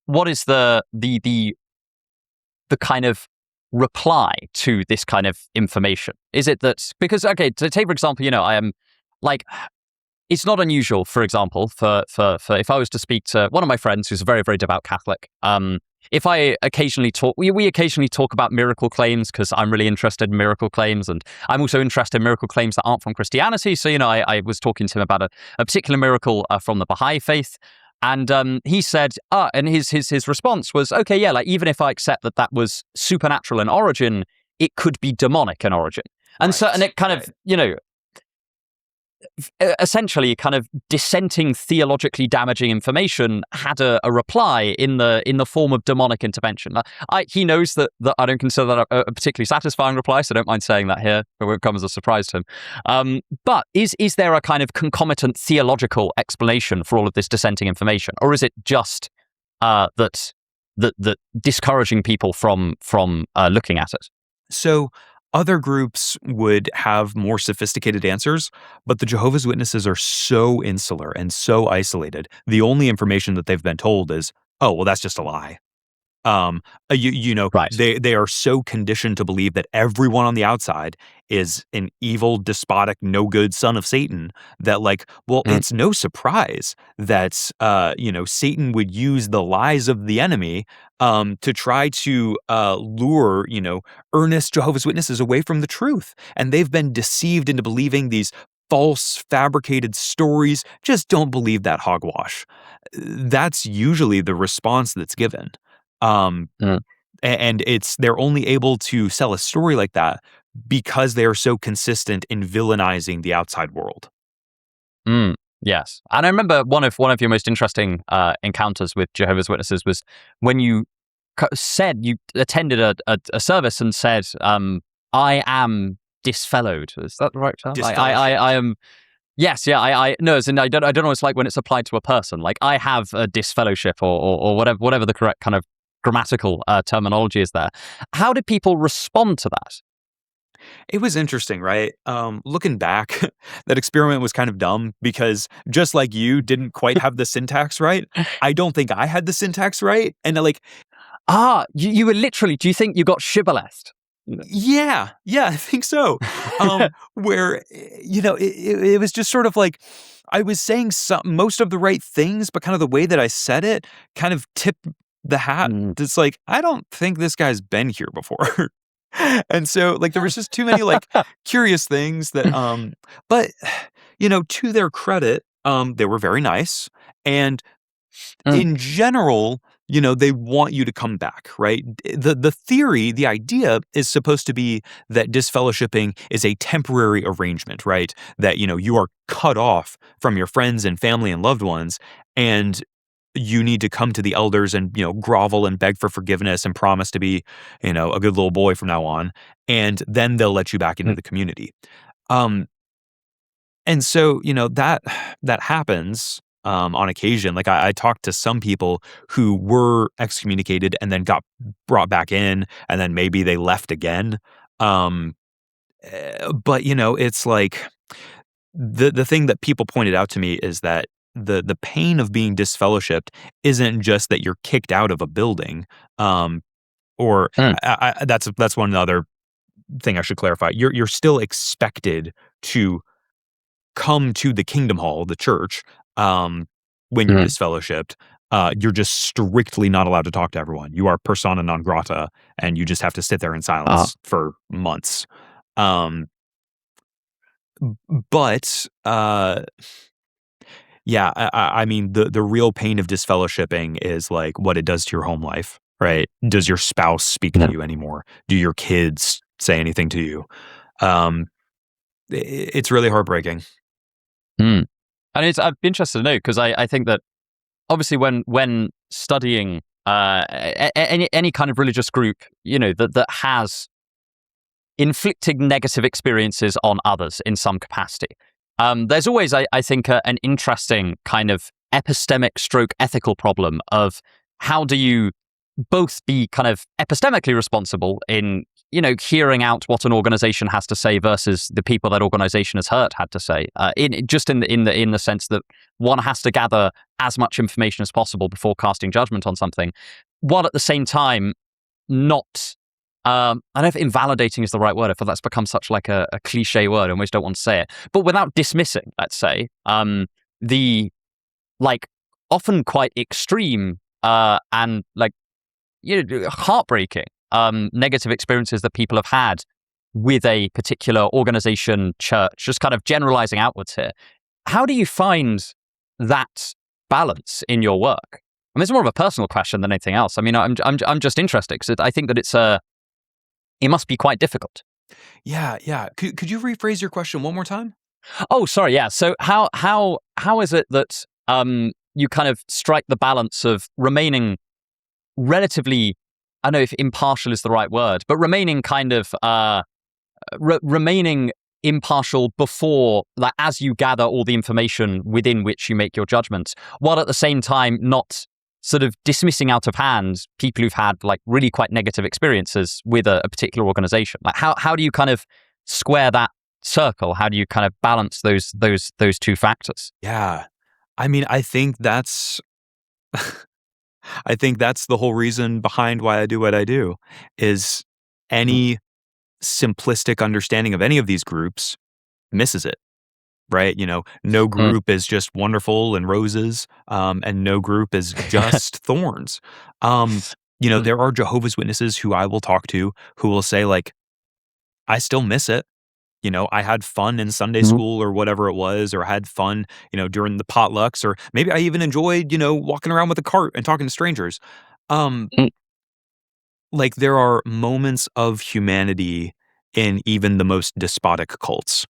what is the kind of reply to this kind of information? Is it that because to take for example, I am it's not unusual, for example, for if I was to speak to one of my friends who's a very, very devout Catholic, if I occasionally talk, we occasionally talk about miracle claims because I'm really interested in miracle claims, and I'm also interested in miracle claims that aren't from Christianity. So, I was talking to him about a particular miracle from the Baha'i faith, and he said, and his response was, okay, yeah, even if I accept that was supernatural in origin, it could be demonic in origin, and so, and it kind of, essentially kind of dissenting, theologically damaging information had a reply in the form of demonic intervention. He knows that I don't consider that a particularly satisfying reply, so I don't mind saying that here, it won't come as a surprise to him. But is there a kind of concomitant theological explanation for all of this dissenting information, or is it just that discouraging people from looking at it? So other groups would have more sophisticated answers, but the Jehovah's Witnesses are so insular and so isolated. The only information that they've been told is, oh, well, that's just a lie. Right. They are so conditioned to believe that everyone on the outside is an evil, despotic, no good son of Satan that it's no surprise that, Satan would use the lies of the enemy to try to lure, earnest Jehovah's Witnesses away from the truth. And they've been deceived into believing these false, fabricated stories. Just don't believe that hogwash. That's usually the response that's given. And they're only able to sell a story like that because they are so consistent in villainizing the outside world. Yes, and I remember one of your most interesting encounters with Jehovah's Witnesses was when you said you attended a service and said, "I am disfellowed." Is that the right term? I am. Yes, yeah, I no, as in I don't know what it's like when it's applied to a person. Like I have a disfellowship or whatever the correct kind of grammatical terminology is there. How did people respond to that? It was interesting, right? Looking back, that experiment was kind of dumb because just like you didn't quite have the syntax right, I don't think I had the syntax right. And like, you were literally, do you think you got shibboleth? yeah, I think so. Where, it was just sort of like, I was saying most of the right things, but kind of the way that I said it kind of tipped the hat. It's like, I don't think this guy's been here before. And so like there was just too many like curious things that but to their credit, they were very nice. And in general, they want you to come back, right? The theory, the idea is supposed to be that disfellowshipping is a temporary arrangement, right? That, you are cut off from your friends and family and loved ones, and you need to come to the elders and, grovel and beg for forgiveness and promise to be, a good little boy from now on. And then they'll let you back into the community. And so, that happens on occasion. Like I talked to some people who were excommunicated and then got brought back in, and then maybe they left again. But, it's like the thing that people pointed out to me is that the pain of being disfellowshipped isn't just that you're kicked out of a building, or that's one other thing I should clarify. You're still expected to come to the Kingdom Hall, the church, when you're disfellowshipped. You're just strictly not allowed to talk to everyone. You are persona non grata, and you just have to sit there in silence for months. But yeah, I mean, the real pain of disfellowshipping is like what it does to your home life, right? Does your spouse speak to you anymore? Do your kids say anything to you? It's really heartbreaking. And I'm interested to know, because I think that obviously when studying any kind of religious group, that has inflicted negative experiences on others in some capacity, there's always, I think, an interesting kind of epistemic stroke ethical problem of how do you both be kind of epistemically responsible in, hearing out what an organization has to say versus the people that organization has hurt had to say, in the sense that one has to gather as much information as possible before casting judgment on something, while at the same time not, I don't know if invalidating is the right word. I feel that's become such like a cliche word. I almost don't want to say it. But without dismissing, let's say, the like often quite extreme and like heartbreaking negative experiences that people have had with a particular organization, church, just kind of generalizing outwards here. How do you find that balance in your work? I mean, it's more of a personal question than anything else. I mean, I'm just interested because I think that it must be quite difficult. Yeah. Could you rephrase your question one more time? Oh, sorry. Yeah. So how is it that you kind of strike the balance of remaining relatively, I don't know if impartial is the right word, but remaining kind of remaining impartial before, like, as you gather all the information within which you make your judgments, while at the same time not sort of dismissing out of hand people who've had like really quite negative experiences with a particular organization. Like how do you kind of square that circle? How do you kind of balance those two factors? Yeah. I mean, I think that's the whole reason behind why I do what I do, is any simplistic understanding of any of these groups misses it. Right? No group is just wonderful and roses, and no group is just thorns. There are Jehovah's Witnesses who I will talk to who will say, like, I still miss it. I had fun in Sunday school or whatever it was, or had fun, during the potlucks, or maybe I even enjoyed, walking around with a cart and talking to strangers. Like, there are moments of humanity in even the most despotic cults.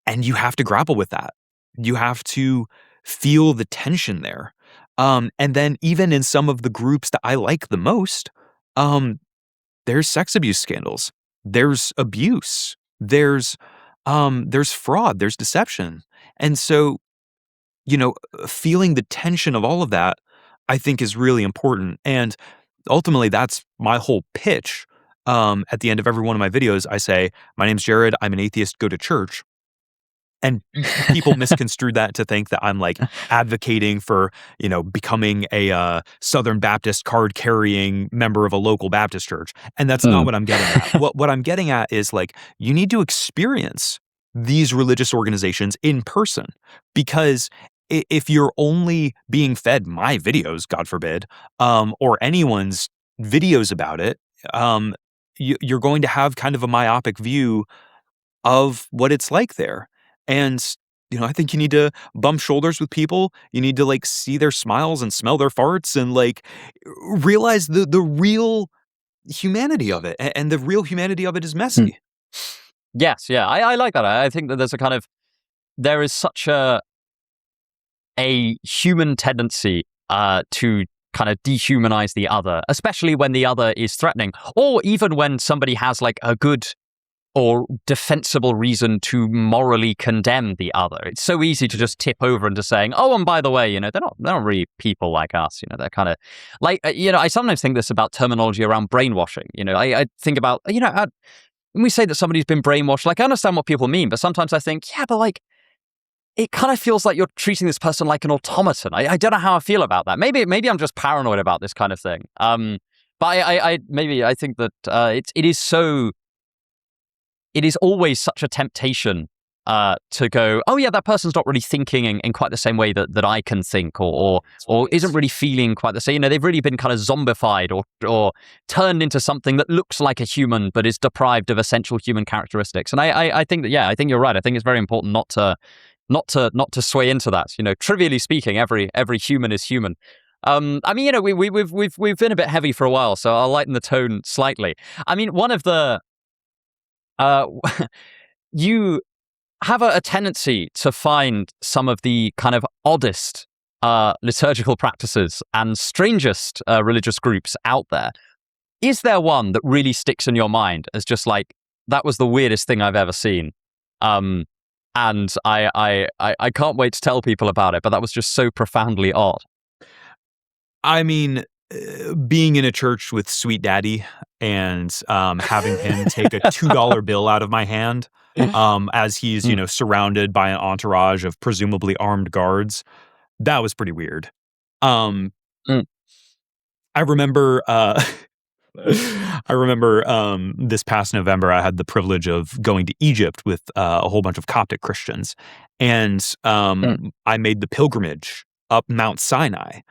And you have to grapple with that. You have to feel the tension there. And then even in some of the groups that I like the most, there's sex abuse scandals, there's abuse, there's fraud, there's deception. And so, feeling the tension of all of that, I think is really important. And ultimately, that's my whole pitch. At the end of every one of my videos, I say, my name's Jared, I'm an atheist, go to church. And people misconstrued that to think that I'm like advocating for, becoming a Southern Baptist card-carrying member of a local Baptist church. And that's not what I'm getting at. What I'm getting at is like, you need to experience these religious organizations in person, because if you're only being fed my videos, God forbid, or anyone's videos about it, you're going to have kind of a myopic view of what it's like there. And, I think you need to bump shoulders with people. You need to like see their smiles and smell their farts and like realize the real humanity of it. And the real humanity of it is messy. Yes, yeah, I like that. I think that there is such a human tendency to kind of dehumanize the other, especially when the other is threatening, or even when somebody has like a good or defensible reason to morally condemn the other. It's so easy to just tip over into saying, oh, and by the way, they're not really people like us. They're kind of like, I sometimes think this about terminology around brainwashing. I think about, when we say that somebody's been brainwashed, like I understand what people mean, but sometimes I think, yeah, but like, it kind of feels like you're treating this person like an automaton. I don't know how I feel about that. Maybe I'm just paranoid about this kind of thing. But I think that it is always such a temptation to go, oh yeah, that person's not really thinking in quite the same way that I can think, or isn't really feeling quite the same. They've really been kind of zombified or turned into something that looks like a human but is deprived of essential human characteristics. And I think that, yeah, I think you're right. I think it's very important not to sway into that. Trivially speaking, every human is human. We've been a bit heavy for a while, so I'll lighten the tone slightly. I mean, one of the you have a tendency to find some of the kind of oddest liturgical practices and strangest religious groups out there. Is there one that really sticks in your mind as just like, that was the weirdest thing I've ever seen? And I can't wait to tell people about it, but that was just so profoundly odd. I mean, being in a church with Sweet Daddy and having him take a $2 bill out of my hand as he's, surrounded by an entourage of presumably armed guards, that was pretty weird. I remember this past November, I had the privilege of going to Egypt with a whole bunch of Coptic Christians, and I made the pilgrimage up Mount Sinai.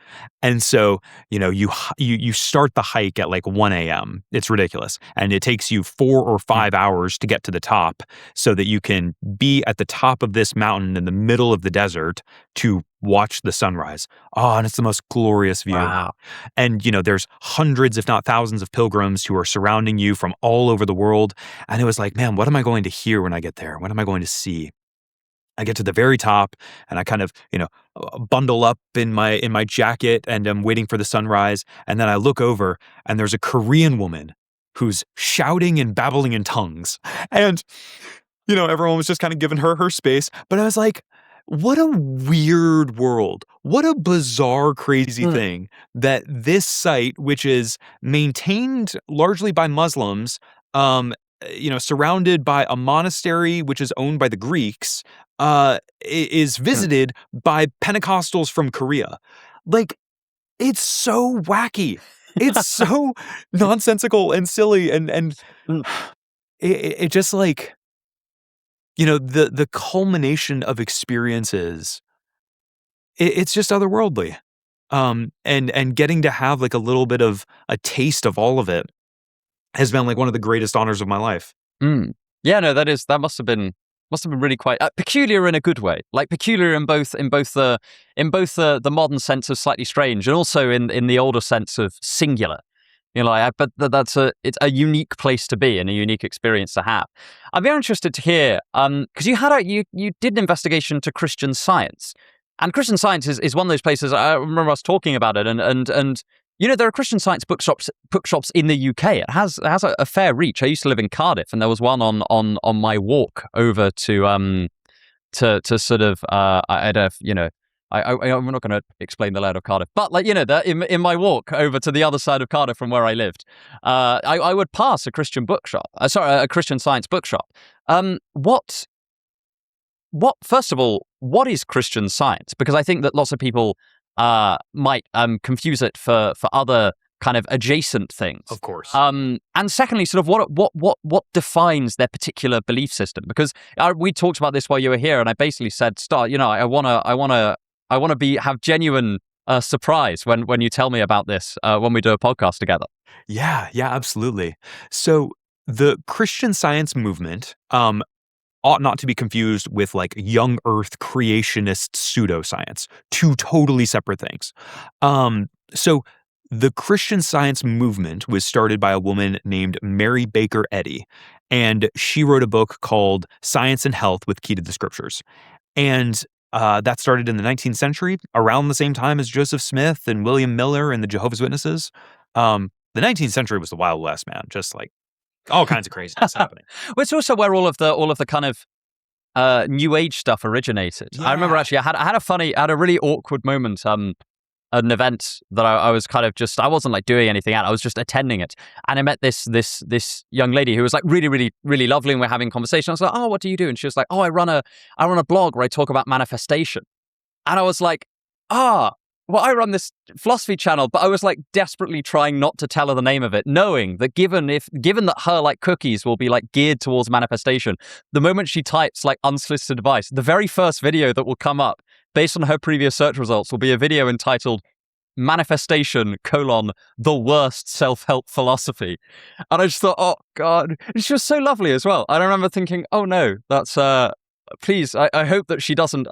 And so, you start the hike at like 1 a.m. It's ridiculous. And it takes you 4 or 5 hours to get to the top so that you can be at the top of this mountain in the middle of the desert to watch the sunrise. Oh, and it's the most glorious view. Wow. And, there's hundreds, if not thousands of pilgrims who are surrounding you from all over the world. And it was like, man, what am I going to hear when I get there? What am I going to see? I get to the very top and I kind of, bundle up in my jacket and I'm waiting for the sunrise. And then I look over and there's a Korean woman who's shouting and babbling in tongues. And, everyone was just kind of giving her space. But I was like, what a weird world. What a bizarre, crazy thing that this site, which is maintained largely by Muslims, surrounded by a monastery which is owned by the Greeks, is visited by Pentecostals from Korea. Like, it's so wacky. It's so nonsensical and silly, and it just like, the culmination of experiences. It's just otherworldly, and getting to have like a little bit of a taste of all of it has been like one of the greatest honors of my life. Yeah, no, that must have been really quite peculiar in a good way, like peculiar in both the modern sense of slightly strange, and also in the older sense of singular. But it's a unique place to be and a unique experience to have. I'm very interested to hear, because you did an investigation into Christian Science. And Christian Science is one of those places. I remember us talking about it, and you know, there are Christian Science bookshops in the UK. It has a fair reach. I used to live in Cardiff, and there was one on my walk over to sort of I don't, you know, I'm not going to explain the layout of Cardiff, but like, you know, in my walk over to the other side of Cardiff from where I lived, I would pass a Christian bookshop. A Christian Science bookshop. First of all, what is Christian Science? Because I think that lots of people might confuse it for other kind of adjacent things. Of course. And secondly, sort of what defines their particular belief system? Because we talked about this while you were here, and I basically said, you know, I want to have genuine surprise when you tell me about this when we do a podcast together. Yeah, absolutely. So the Christian Science movement ought not to be confused with like young Earth creationist pseudoscience, two totally separate things. So the Christian Science movement was started by a woman named Mary Baker Eddy, and she wrote a book called Science and Health with Key to the Scriptures. And that started in the 19th century, around the same time as Joseph Smith and William Miller and the Jehovah's Witnesses. The 19th century was the Wild West, man, just like all kinds of craziness happening. Well, it's also where all of the kind of New Age stuff originated. Yeah. I remember actually, I had a really awkward moment. An event that I was kind of just, I wasn't like doing anything at. I was just attending it, and I met this young lady who was like really, really, really lovely, and we're having conversation. I was like, "Oh, what do you do?" And she was like, "Oh, I run a blog where I talk about manifestation." And I was like, well, I run this philosophy channel, but I was like desperately trying not to tell her the name of it, knowing that given that her like cookies will be like geared towards manifestation, the moment she types like unsolicited advice, the very first video that will come up based on her previous search results will be a video entitled "Manifestation: the worst self-help philosophy." And I just thought, oh God, and she was so lovely as well. I remember thinking, oh no, that's please, I hope that she doesn't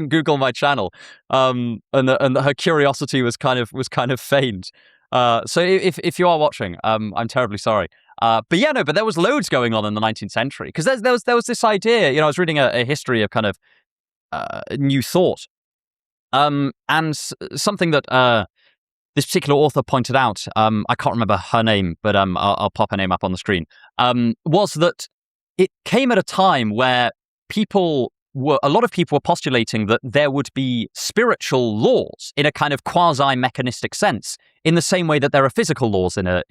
Google my channel, and that her curiosity was kind of feigned. So if you are watching, I'm terribly sorry. But there was loads going on in the 19th century, because there was this idea. You know, I was reading a history of kind of New Thought, and something that this particular author pointed out. I can't remember her name, but I'll pop her name up on the screen. Was that it came at a time where a lot of people were postulating that there would be spiritual laws in a kind of quasi-mechanistic sense, in the same way that there are physical laws in a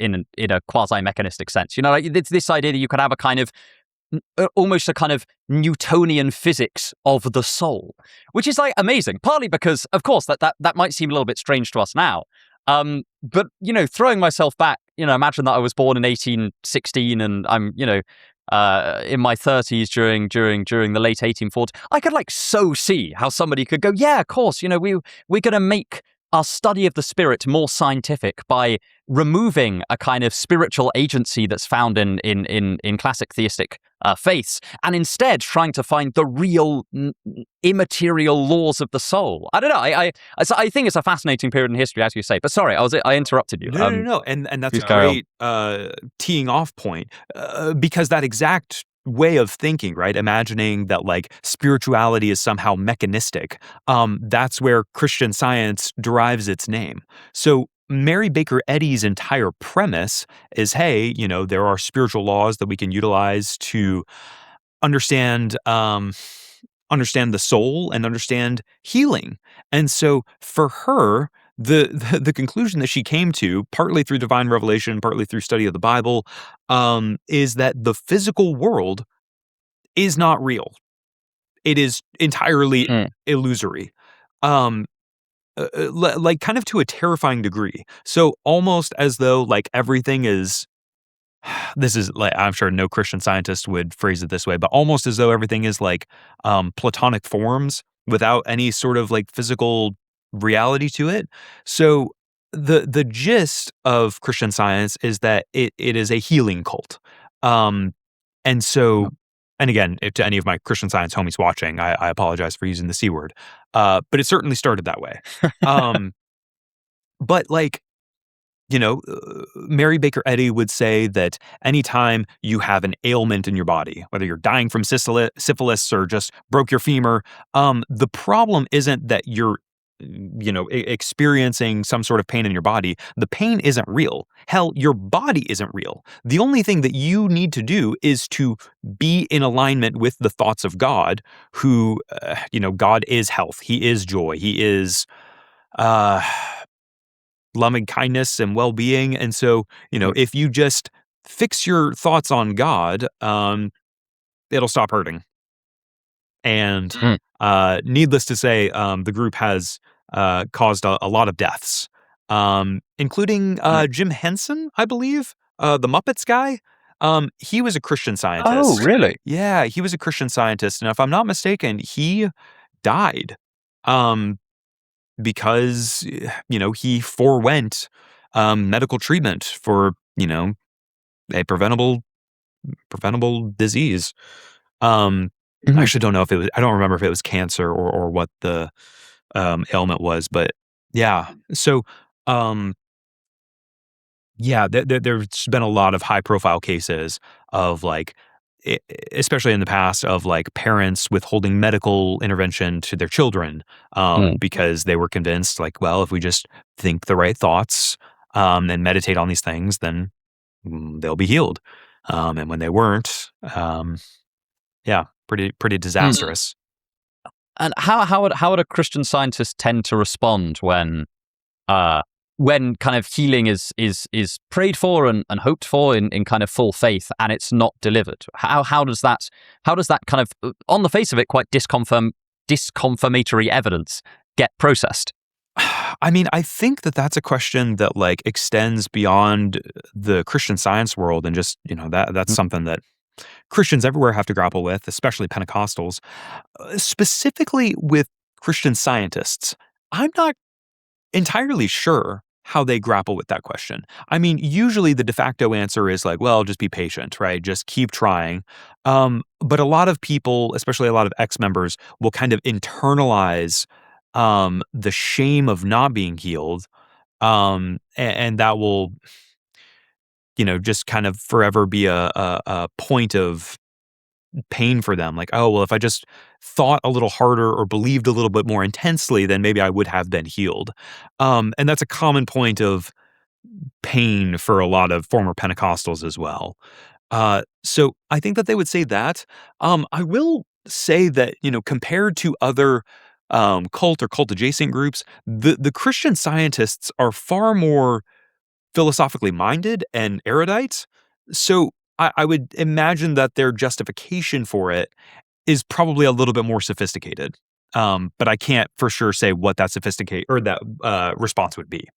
quasi-mechanistic sense. You know, like it's this idea that you could have a kind of almost a kind of Newtonian physics of the soul, which is like amazing. Partly because, of course, that might seem a little bit strange to us now. But you know, throwing myself back, you know, imagine that I was born in 1816 and I'm, you know, in my 30s during the late 1840s, I could like so see how somebody could go, yeah, of course, you know, we're going to make our study of the spirit more scientific by removing a kind of spiritual agency that's found in classic theistic faiths, and instead trying to find the real immaterial laws of the soul. I don't know. I think it's a fascinating period in history, as you say. But sorry, I interrupted you. No. And that's a great teeing off point, because that exact way of thinking, right? Imagining that like spirituality is somehow mechanistic. That's where Christian Science derives its name. So Mary Baker Eddy's entire premise is, hey, you know, there are spiritual laws that we can utilize to understand the soul and understand healing. And so for her, the conclusion that she came to, partly through divine revelation, partly through study of the Bible, is that the physical world is not real. It is entirely illusory. Like kind of to a terrifying degree. So almost as though like everything is, this is like, I'm sure no Christian scientist would phrase it this way, but almost as though everything is like platonic forms without any sort of like physical reality to it. So the gist of Christian Science is that it is a healing cult. And so, and again, to any of my Christian Science homies watching, I apologize for using the C word. But it certainly started that way. But like, Mary Baker Eddy would say that anytime you have an ailment in your body, whether you're dying from syphilis or just broke your femur, the problem isn't that you're experiencing some sort of pain in your body. The pain isn't real. Hell, your body isn't real. The only thing that you need to do is to be in alignment with the thoughts of God, who, God is health. He is joy. He is loving kindness and well-being. And so, if you just fix your thoughts on God, it'll stop hurting. And needless to say, the group has caused a lot of deaths, including Jim Henson, I believe, the Muppets guy. He was a Christian scientist. Oh, really? Yeah, he was a Christian scientist. And if I'm not mistaken, he died because, he forewent medical treatment for, a preventable disease. I actually don't know if I don't remember if it was cancer or what the ailment was, but yeah. So, there's been a lot of high profile cases of especially in the past, of parents withholding medical intervention to their children because they were convinced well, if we just think the right thoughts and meditate on these things, then they'll be healed. And when they weren't, pretty disastrous. And how would a Christian scientist tend to respond when kind of healing is prayed for and hoped for in kind of full faith, and it's not delivered? How does that kind of, on the face of it, quite disconfirmatory evidence get processed? I mean, I think that's a question that extends beyond the Christian Science world, and just that's something that Christians everywhere have to grapple with, especially Pentecostals. Specifically with Christian scientists, I'm not entirely sure how they grapple with that question. I mean, usually the de facto answer is well, just be patient, right? Just keep trying. But a lot of people, especially a lot of ex-members, will kind of internalize the shame of not being healed, and that will just kind of forever be a point of pain for them. Oh, well, if I just thought a little harder or believed a little bit more intensely, then maybe I would have been healed. And that's a common point of pain for a lot of former Pentecostals as well. So I think that they would say that. I will say that, compared to other cult or cult adjacent groups, the Christian scientists are far more philosophically minded and erudite. So I would imagine that their justification for it is probably a little bit more sophisticated. But I can't for sure say what that response would be.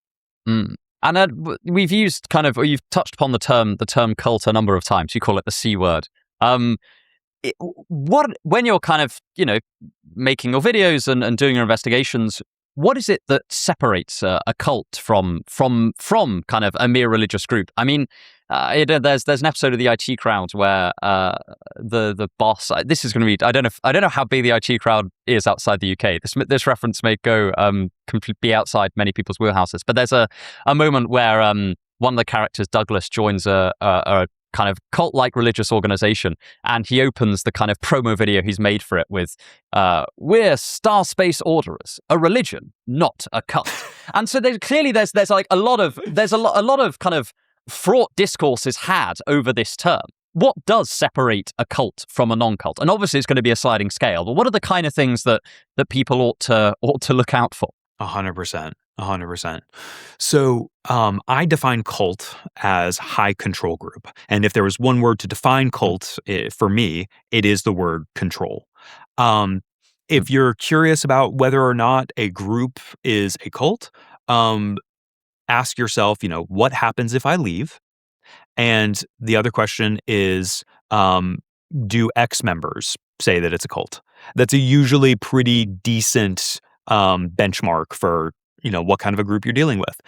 And we've used you've touched upon the term cult a number of times. You call it the C word. When you're kind of, making your videos and doing your investigations, what is it that separates a cult from kind of a mere religious group? I mean, there's an episode of the IT Crowd where the boss. This is going to be. I don't know how big the IT Crowd is outside the UK. This reference may go be outside many people's wheelhouses. But there's a moment where one of the characters, Douglas, joins a kind of cult-like religious organization, and he opens the kind of promo video he's made for it with, "We're Star Space Orderers, a religion, not a cult." And so there's a lot of kind of fraught discourse is had over this term. What does separate a cult from a non-cult? And obviously it's going to be a sliding scale, but what are the kind of things that people ought to look out for? 100%. 100%. So I define cult as high control group. And if there was one word to define cult, for me, it is the word control. If you're curious about whether or not a group is a cult, ask yourself, what happens if I leave? And the other question is, do ex-members say that it's a cult? That's a usually pretty decent benchmark for what kind of a group you're dealing with.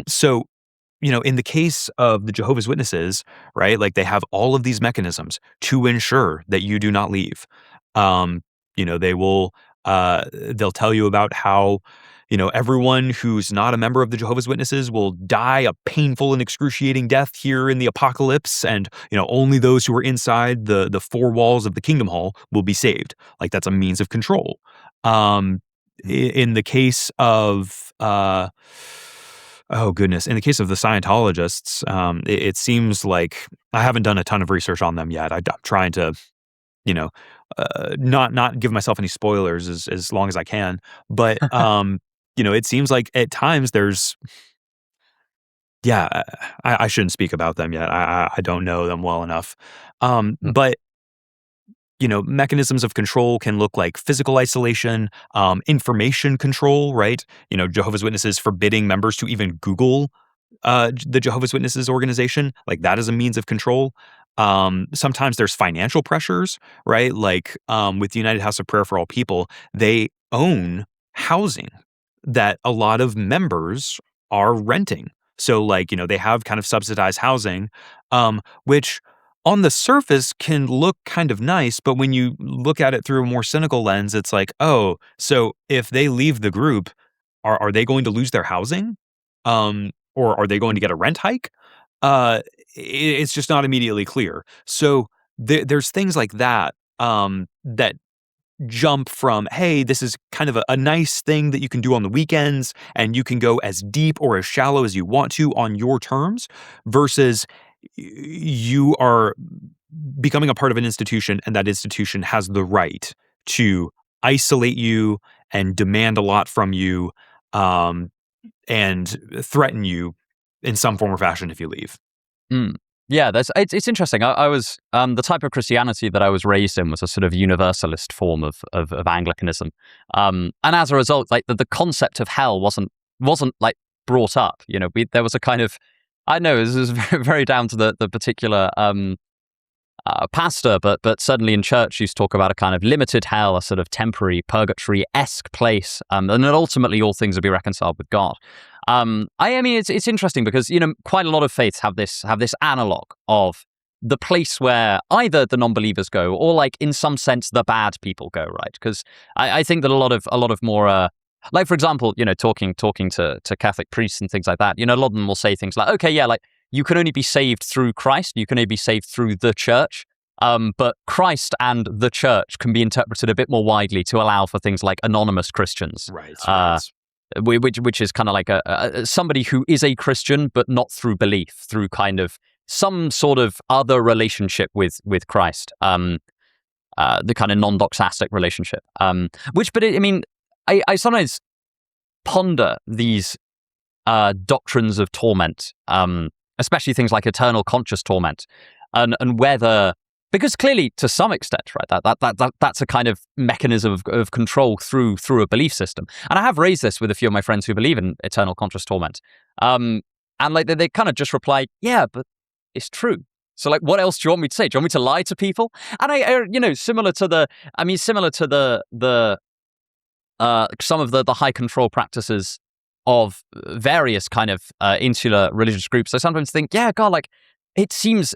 So, in the case of the Jehovah's Witnesses, right, they have all of these mechanisms to ensure that you do not leave. They will They'll tell you about how, everyone who's not a member of the Jehovah's Witnesses will die a painful and excruciating death here in the apocalypse, and only those who are inside the four walls of the Kingdom Hall will be saved. Like, that's a means of control. In the case of in the case of the Scientologists, it seems like I haven't done a ton of research on them yet. I'm trying to not give myself any spoilers as long as I can, but it seems like at times there's, I shouldn't speak about them yet. I don't know them well enough. But mechanisms of control can look like physical isolation, information control, right? Jehovah's Witnesses forbidding members to even Google the Jehovah's Witnesses organization, like that is a means of control. Sometimes there's financial pressures, right? Like with the United House of Prayer for All People, they own housing that a lot of members are renting. So they have kind of subsidized housing, which on the surface can look kind of nice, but when you look at it through a more cynical lens, it's like, oh, so if they leave the group, are they going to lose their housing? Or are they going to get a rent hike? It's just not immediately clear. So there's things like that that jump from, hey, this is kind of a nice thing that you can do on the weekends, and you can go as deep or as shallow as you want to on your terms, versus you are becoming a part of an institution, and that institution has the right to isolate you and demand a lot from you, and threaten you in some form or fashion if you leave. Yeah, it's interesting. I was the type of Christianity that I was raised in was a sort of universalist form of Anglicanism, and as a result, like the concept of hell wasn't like brought up. There was a kind of, I know this is very, very down to the particular pastor, but certainly in church used to talk about a kind of limited hell, a sort of temporary purgatory-esque place, and then ultimately all things will be reconciled with God. I mean, it's interesting because quite a lot of faiths have this analog of the place where either the non-believers go, or like in some sense the bad people go, right? Because I think that a lot of more like, for example, talking to Catholic priests and things like that, a lot of them will say things like, okay, yeah, like you can only be saved through Christ, you can only be saved through the church, but Christ and the church can be interpreted a bit more widely to allow for things like anonymous Christians, right. Which is kind of like a somebody who is a Christian but not through belief, through kind of some sort of other relationship with Christ, the kind of non-doxastic relationship. I sometimes ponder these doctrines of torment, especially things like eternal conscious torment, and whether, because clearly to some extent, right, that's a kind of mechanism of control through a belief system. And I have raised this with a few of my friends who believe in eternal conscious torment, and like they kind of just reply, yeah, but it's true. So like, what else do you want me to say? Do you want me to lie to people? And I similar to the some of the high control practices of various kind of insular religious groups, I sometimes think, yeah, God, like it seems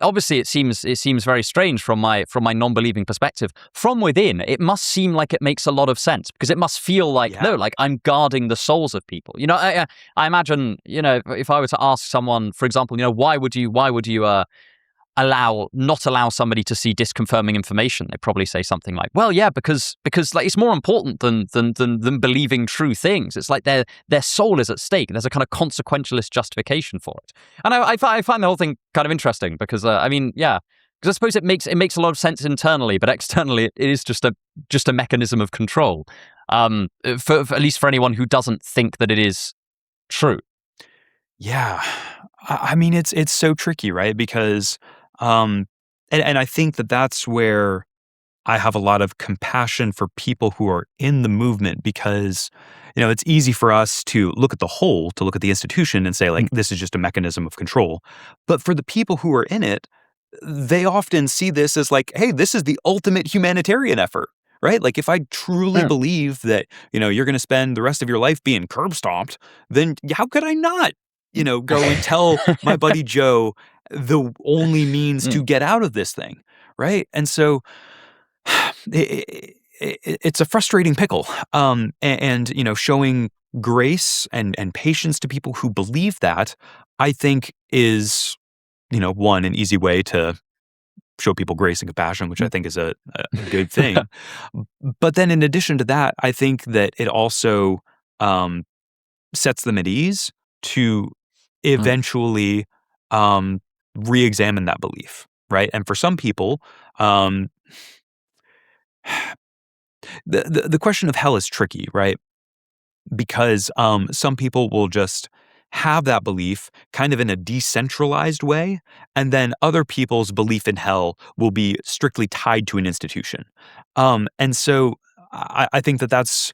very strange from my non-believing perspective. From within, it must seem like it makes a lot of sense, because it must feel like, no, like I'm guarding the souls of people. I imagine, if I were to ask someone, for example, why would you not allow somebody to see disconfirming information? They probably say something like, well, yeah, because like it's more important than believing true things. It's like their soul is at stake. There's a kind of consequentialist justification for it. And I find the whole thing kind of interesting because because I suppose it makes a lot of sense internally, but externally it is just a mechanism of control. For at least for anyone who doesn't think that it is true. Yeah, I mean it's so tricky, right? Because and I think that's where I have a lot of compassion for people who are in the movement, because it's easy for us to look at the whole, to look at the institution and say like, this is just a mechanism of control. But for the people who are in it, they often see this as like, hey, this is the ultimate humanitarian effort, right? Like if I truly believe that, you're going to spend the rest of your life being curb stomped, then how could I not, go and tell my buddy Joe the only means to get out of this thing, right? And so it's a frustrating pickle. And showing grace and patience to people who believe that, I think is, one, an easy way to show people grace and compassion, which I think is a good thing. But then in addition to that, I think that it also sets them at ease to eventually re-examine that belief, right? And for some people, um, the question of hell is tricky, right? Because some people will just have that belief kind of in a decentralized way, and then other people's belief in hell will be strictly tied to an institution. And so I think that that's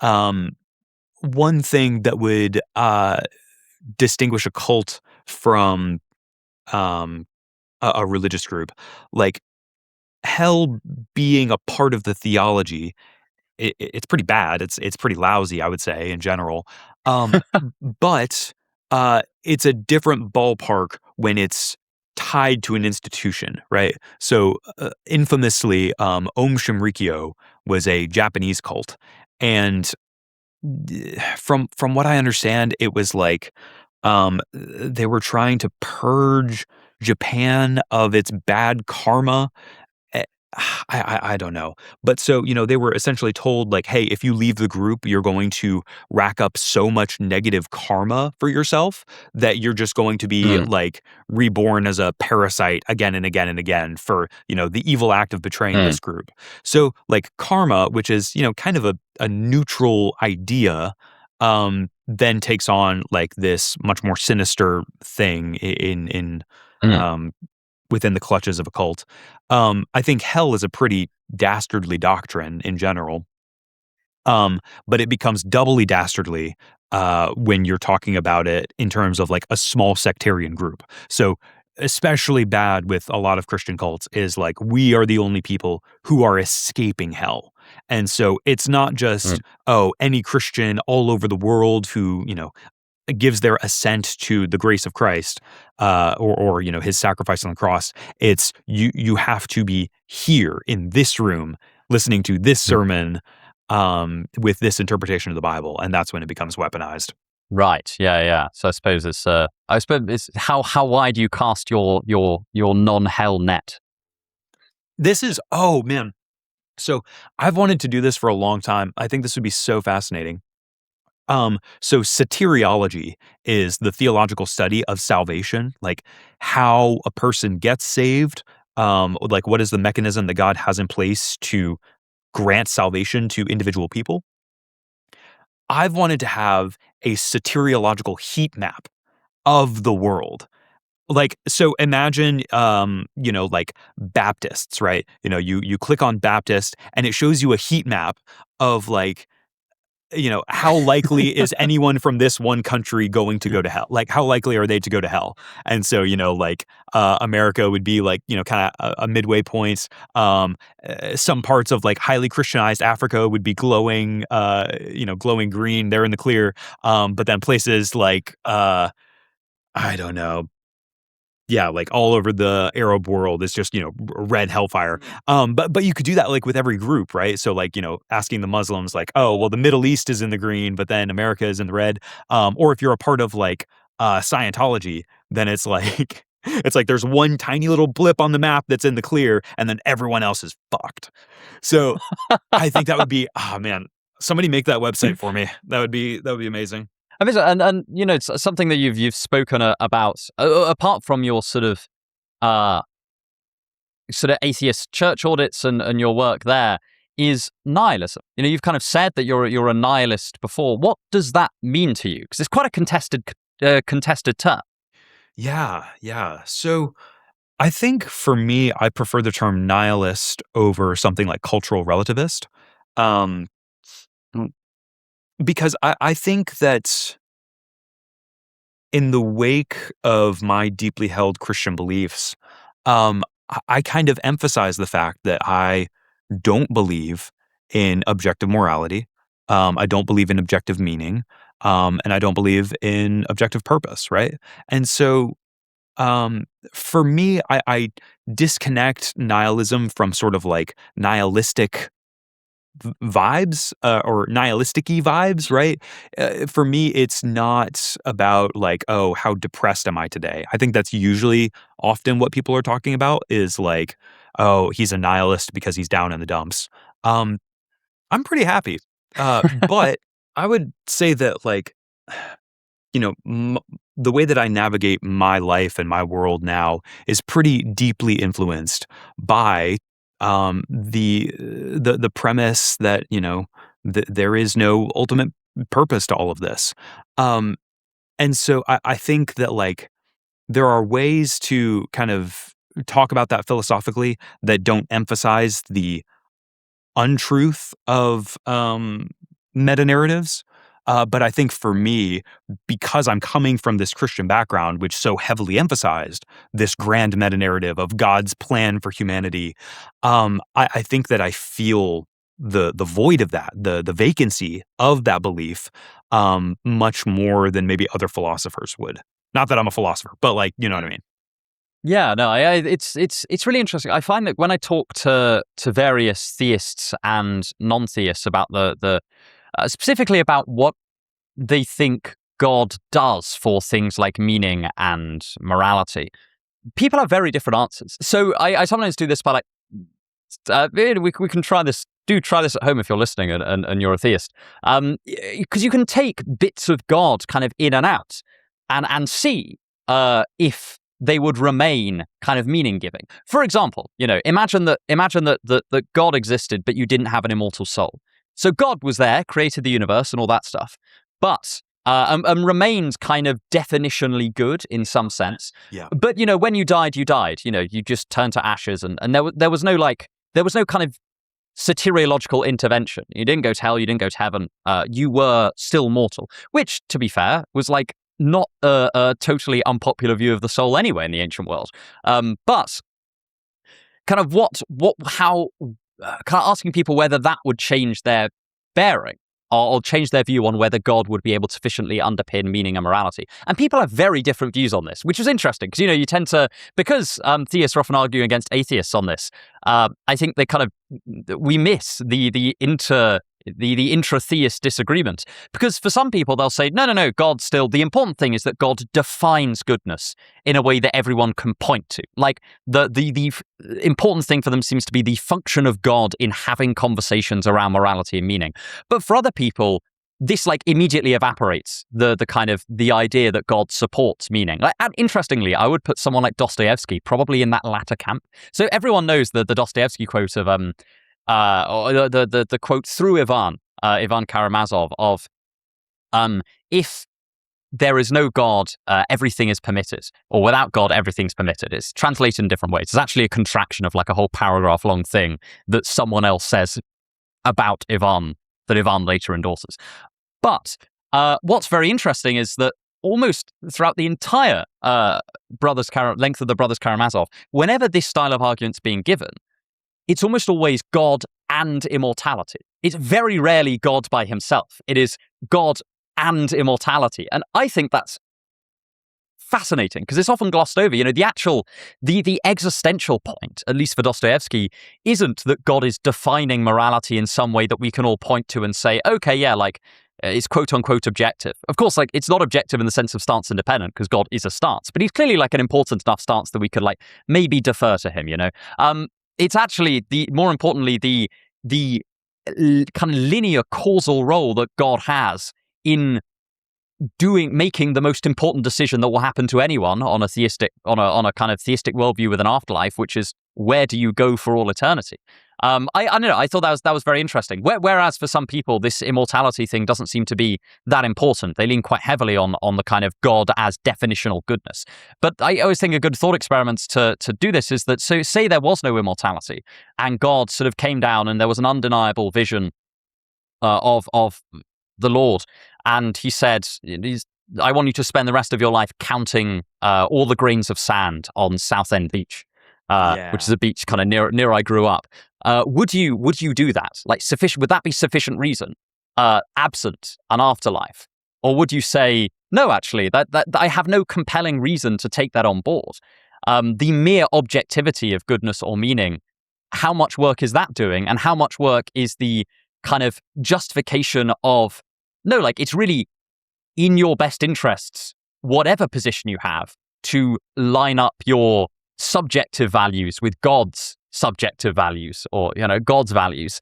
one thing that would distinguish a cult from um, a religious group. Like, hell being a part of the theology, it's pretty bad. It's pretty lousy, I would say, in general. Um, but it's a different ballpark when it's tied to an institution, right? So infamously, Om Shinrikyo was a Japanese cult, and from what I understand, it was like they were trying to purge Japan of its bad karma. Eh, I don't know. But so, they were essentially told, like, hey, if you leave the group, you're going to rack up so much negative karma for yourself that you're just going to be like reborn as a parasite again and again and again for, the evil act of betraying this group. So like karma, which is, kind of a neutral idea, then takes on like this much more sinister thing in within the clutches of a cult. I think hell is a pretty dastardly doctrine in general, but it becomes doubly dastardly when you're talking about it in terms of like a small sectarian group. So especially bad with a lot of Christian cults is like, we are the only people who are escaping hell. And so it's not just, any Christian all over the world who, gives their assent to the grace of Christ, or his sacrifice on the cross. It's you have to be here in this room listening to this sermon with this interpretation of the Bible, and that's when it becomes weaponized. Right. Yeah. So I suppose it's how wide you cast your non-hell net. This is, oh man. So I've wanted to do this for a long time. I think this would be so fascinating. So soteriology is the theological study of salvation, like how a person gets saved, like what is the mechanism that God has in place to grant salvation to individual people. I've wanted to have a soteriological heat map of the world. Like, so imagine, like Baptists, right? You click on Baptist and it shows you a heat map of like, how likely is anyone from this one country going to go to hell? Like, how likely are they to go to hell? And so, America would be like, kind of a midway point. Some parts of like highly Christianized Africa would be glowing, glowing green. They're in the clear. But then places like, I don't know. Yeah, like all over the Arab world, it's just, red hellfire. But you could do that like with every group, right? So like, asking the Muslims like, oh, well, the Middle East is in the green, but then America is in the red. Or if you're a part of like Scientology, then it's like it's like there's one tiny little blip on the map that's in the clear, and then everyone else is fucked. So I think that would be, oh man, somebody make that website for me. That would be amazing. I mean, and it's something that you've spoken about, apart from your sort of atheist church audits and your work there, is nihilism. You've kind of said that you're a nihilist before. What does that mean to you? Because it's quite a contested term. Yeah. So I think for me, I prefer the term nihilist over something like cultural relativist. Because I think that in the wake of my deeply held Christian beliefs, I kind of emphasize the fact that I don't believe in objective morality. I don't believe in objective meaning. And I don't believe in objective purpose, right? And so for me, I disconnect nihilism from sort of like nihilistic vibes or nihilistic-y vibes, right? For me, it's not about like, oh, how depressed am I today? I think that's usually often what people are talking about is like, oh, he's a nihilist because he's down in the dumps. I'm pretty happy. But I would say that like, the way that I navigate my life and my world now is pretty deeply influenced by the premise that there is no ultimate purpose to all of this, and so I think that like there are ways to kind of talk about that philosophically that don't emphasize the untruth of meta narratives. But I think for me, because I'm coming from this Christian background, which so heavily emphasized this grand meta narrative of God's plan for humanity, I think that I feel the void of that, the vacancy of that belief, much more than maybe other philosophers would. Not that I'm a philosopher, but like, you know what I mean? Yeah, no, it's really interesting. I find that when I talk to various theists and non-theists about the specifically about what they think God does for things like meaning and morality, people have very different answers. So I sometimes do this by like, we can try this. Do try this at home if you're listening and you're a theist, because you can take bits of God kind of in and out, and see if they would remain kind of meaning giving. For example, imagine that God existed, but you didn't have an immortal soul. So God was there, created the universe and all that stuff, but and remained kind of definitionally good in some sense. Yeah. But when you died, you died. You just turned to ashes, and there was no kind of soteriological intervention. You didn't go to hell, you didn't go to heaven. You were still mortal, which, to be fair, was like not a totally unpopular view of the soul anyway in the ancient world. But kind of how kind of asking people whether that would change their bearing or change their view on whether God would be able to sufficiently underpin meaning and morality. And people have very different views on this, which is interesting because, you tend to, because theists are often arguing against atheists on this, I think we miss the intra-theist disagreement. Because for some people, they'll say, no, God still, the important thing is that God defines goodness in a way that everyone can point to. Like, the important thing for them seems to be the function of God in having conversations around morality and meaning. But for other people, this like immediately evaporates the kind of the idea that God supports meaning. Like, and interestingly, I would put someone like Dostoevsky probably in that latter camp. So everyone knows the Dostoevsky quote of or the quote through Ivan Karamazov of if there is no God, everything is permitted, or without God, everything's permitted. It's translated in different ways. It's actually a contraction of like a whole paragraph long thing that someone else says about Ivan that Ivan later endorses. But what's very interesting is that almost throughout the entire length of the Brothers Karamazov, whenever this style of argument's being given, it's almost always God and immortality. It's very rarely God by himself. It is God and immortality. And I think that's fascinating because it's often glossed over. The existential point, at least for Dostoevsky, isn't that God is defining morality in some way that we can all point to and say, okay, yeah, like it's quote unquote objective. Of course, like it's not objective in the sense of stance independent because God is a stance, but he's clearly like an important enough stance that we could like maybe defer to him, It's actually more importantly, the kind of linear causal role that God has in making the most important decision that will happen to anyone on a kind of theistic worldview with an afterlife, which is where do you go for all eternity? I don't know. I thought that was very interesting. Whereas for some people, this immortality thing doesn't seem to be that important. They lean quite heavily on the kind of God as definitional goodness. But I always think a good thought experiment to do this is that, so say there was no immortality and God sort of came down and there was an undeniable vision of the Lord, and he said, I want you to spend the rest of your life counting all the grains of sand on Southend Beach. Which is a beach kind of near I grew up. Would you do that? Like sufficient? Would that be sufficient reason? Absent an afterlife, or would you say no? Actually, that I have no compelling reason to take that on board. The mere objectivity of goodness or meaning. How much work is that doing, and how much work is the kind of justification of, no, like it's really in your best interests, whatever position you have, to line up your subjective values with God's subjective values, or God's values,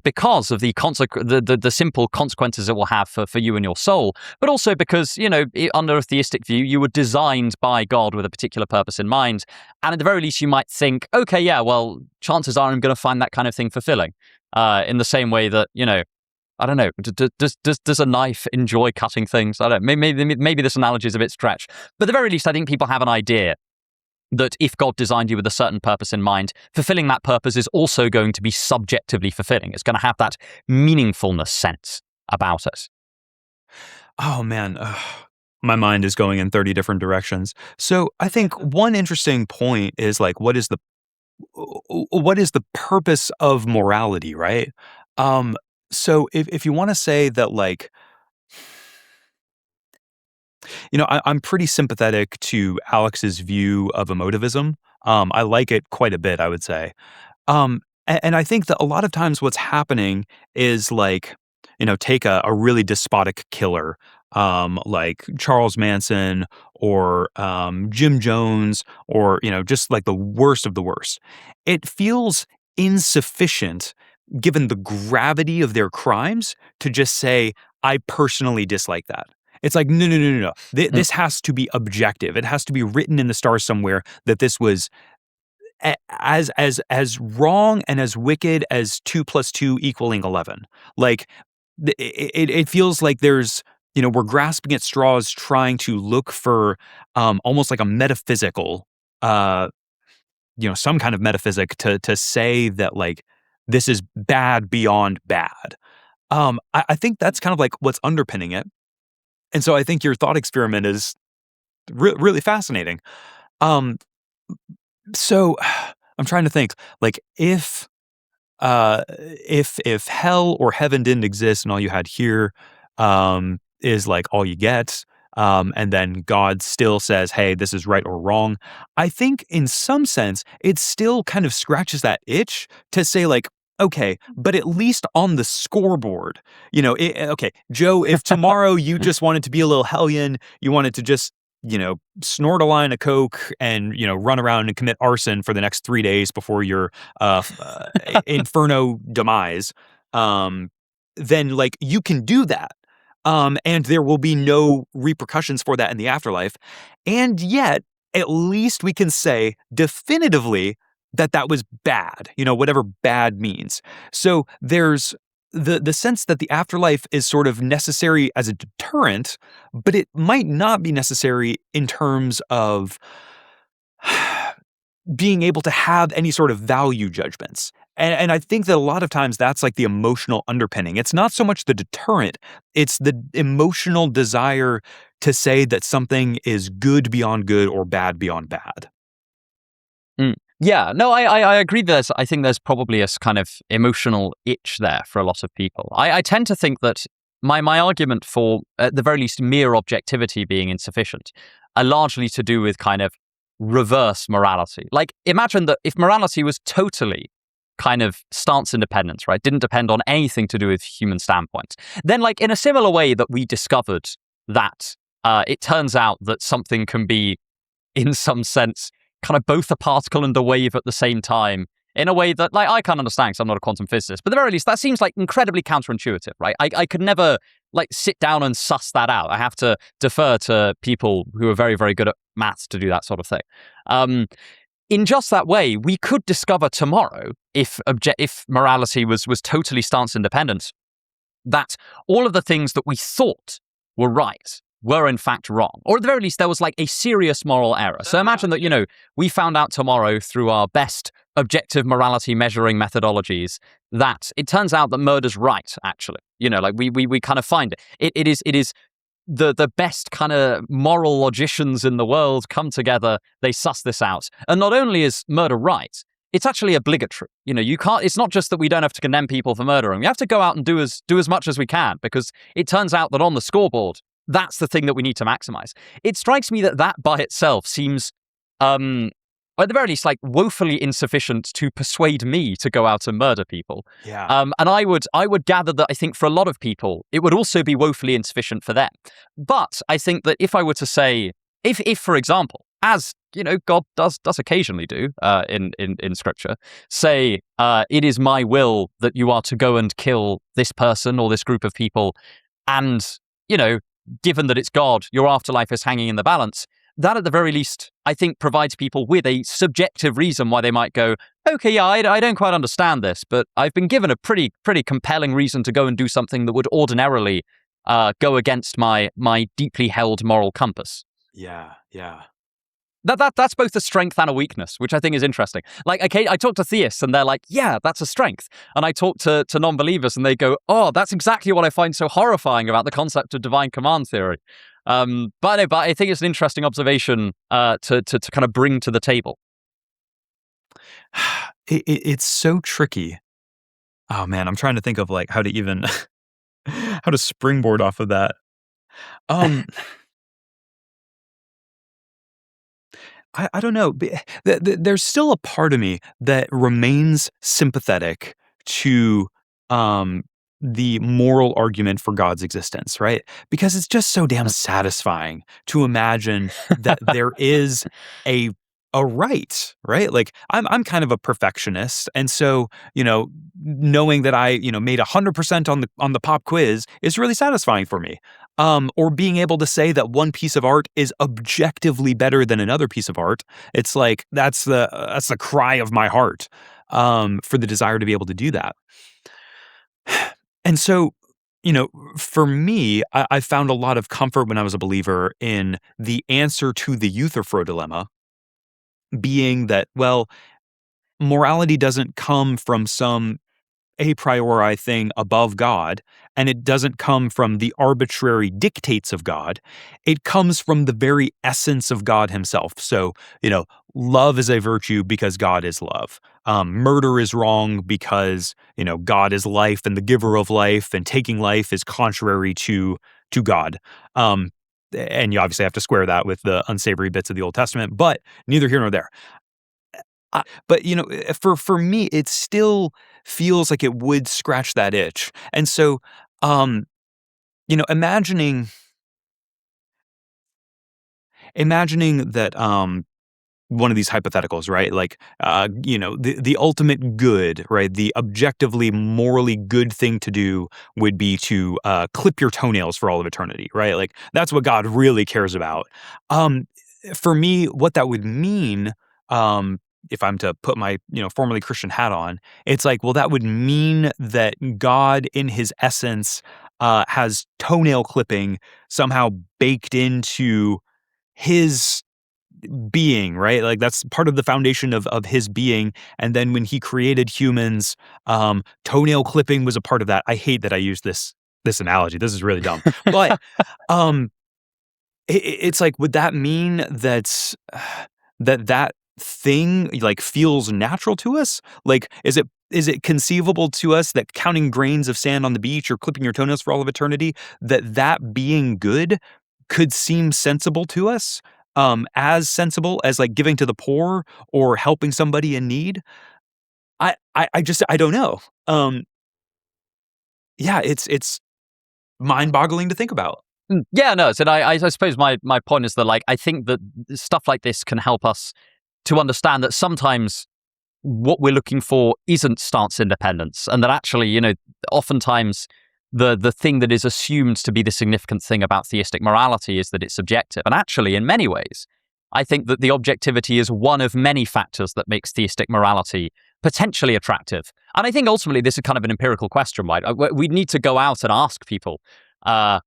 because of the simple consequences it will have for you and your soul, but also because under a theistic view you were designed by God with a particular purpose in mind, and at the very least you might think, okay, yeah, well, chances are I'm going to find that kind of thing fulfilling, in the same way that I don't know. Does a knife enjoy cutting things? I don't know. Maybe this analogy is a bit stretched, but at the very least I think people have an idea that if God designed you with a certain purpose in mind, fulfilling that purpose is also going to be subjectively fulfilling. It's going to have that meaningfulness sense about it. Oh, man. My mind is going in 30 different directions. So I think one interesting point is like, what is the purpose of morality, right? So if you want to say that, like, I'm pretty sympathetic to Alex's view of emotivism. I like it quite a bit, I would say. And I think that a lot of times what's happening is like, take a really despotic killer, like Charles Manson or Jim Jones, or, just like the worst of the worst. It feels insufficient, given the gravity of their crimes, to just say, I personally dislike that. It's like, no. This has to be objective. It has to be written in the stars somewhere that this was as wrong and as wicked as 2 + 2 = 11. Like, it feels like there's, we're grasping at straws, trying to look for almost like a metaphysical, some kind of metaphysic to say that, like, this is bad beyond bad. I think that's kind of like what's underpinning it. And so I think your thought experiment is really fascinating. So I'm trying to think, like, if hell or heaven didn't exist and all you had here is like all you get, and then God still says, hey, this is right or wrong, I think in some sense it still kind of scratches that itch to say, like, okay, but at least on the scoreboard, okay, Joe, if tomorrow you just wanted to be a little hellion, you wanted to just, snort a line of coke and, run around and commit arson for the next 3 days before your inferno demise, then, like, you can do that. And there will be no repercussions for that in the afterlife. And yet, at least we can say definitively that was bad, whatever bad means. So there's the sense that the afterlife is sort of necessary as a deterrent, but it might not be necessary in terms of being able to have any sort of value judgments. And I think that a lot of times that's like the emotional underpinning. It's not so much the deterrent, it's the emotional desire to say that something is good beyond good or bad beyond bad. Yeah, no, I agree. I think there's probably a kind of emotional itch there for a lot of people. I tend to think that my argument for, at the very least, mere objectivity being insufficient are largely to do with kind of reverse morality. Like, imagine that if morality was totally kind of stance independence, right, didn't depend on anything to do with human standpoints, then, like, in a similar way that we discovered that it turns out that something can be, in some sense, kind of both a particle and a wave at the same time, in a way that, like, I can't understand because I'm not a quantum physicist, but at the very least, that seems like incredibly counterintuitive, right? I could never, like, sit down and suss that out. I have to defer to people who are very, very good at maths to do that sort of thing. In just that way, we could discover tomorrow, if morality was totally stance independent, that all of the things that we thought were right were in fact wrong. Or at the very least, there was like a serious moral error. So imagine that, we found out tomorrow through our best objective morality measuring methodologies that it turns out that murder's right, actually. Like we kind of find it. It is the best kind of moral logicians in the world come together, they suss this out. And not only is murder right, it's actually obligatory. You can't, it's not just that we don't have to condemn people for murdering. We have to go out and do as much as we can, because it turns out that on the scoreboard, that's the thing that we need to maximize. It strikes me that by itself seems or at the very least, like woefully insufficient to persuade me to go out and murder people. Yeah. And I would gather that I think for a lot of people, it would also be woefully insufficient for them. But I think that if I were to say, if for example, as God does occasionally do in Scripture, say, it is my will that you are to go and kill this person or this group of people, and given that it's God, your afterlife is hanging in the balance. That, at the very least, I think provides people with a subjective reason why they might go, okay, yeah, I don't quite understand this, but I've been given a pretty compelling reason to go and do something that would ordinarily go against my deeply held moral compass. Yeah. That's both a strength and a weakness, which I think is interesting. Like, okay, I talk to theists and they're like, yeah, that's a strength. And I talk to non-believers and they go, oh, that's exactly what I find so horrifying about the concept of divine command theory. But I think it's an interesting observation to kind of bring to the table. It's so tricky. Oh man, I'm trying to think of like how to even how to springboard off of that. I don't know. There's still a part of me that remains sympathetic to the moral argument for God's existence, right? Because it's just so damn satisfying to imagine that there is a right, right? Like I'm kind of a perfectionist, and so knowing that I made 100% on the pop quiz is really satisfying for me. Or being able to say that one piece of art is objectively better than another piece of art. It's like that's the cry of my heart for the desire to be able to do that. And so, for me, I found a lot of comfort when I was a believer in the answer to the Euthyphro dilemma being that, well, morality doesn't come from some a priori thing above God, and it doesn't come from the arbitrary dictates of God. It comes from the very essence of God himself. So, love is a virtue because God is love. Murder is wrong because, God is life and the giver of life, and taking life is contrary to God. And you obviously have to square that with the unsavory bits of the Old Testament, but neither here nor there. But for me, it still feels like it would scratch that itch. And so, imagining that one of these hypotheticals, right? Like, the ultimate good, right? The objectively morally good thing to do would be to clip your toenails for all of eternity, right? Like that's what God really cares about. For me, what that would mean, if I'm to put my, formerly Christian hat on, it's like, well, that would mean that God in his essence has toenail clipping somehow baked into his being, right? Like that's part of the foundation of his being. And then when he created humans, toenail clipping was a part of that. I hate that I use this analogy. This is really dumb. But it's like, would that mean that thing like feels natural to us? Like, is it conceivable to us that counting grains of sand on the beach or clipping your toenails for all of eternity, that being good could seem sensible to us, as sensible as like giving to the poor or helping somebody in need? I don't know. Yeah, it's mind-boggling to think about. Yeah, no. So I suppose my point is that like I think that stuff like this can help us to understand that sometimes what we're looking for isn't stance independence, and that actually, oftentimes the thing that is assumed to be the significant thing about theistic morality is that it's subjective. And actually, in many ways, I think that the objectivity is one of many factors that makes theistic morality potentially attractive. And I think ultimately this is kind of an empirical question, right? We need to go out and ask people, and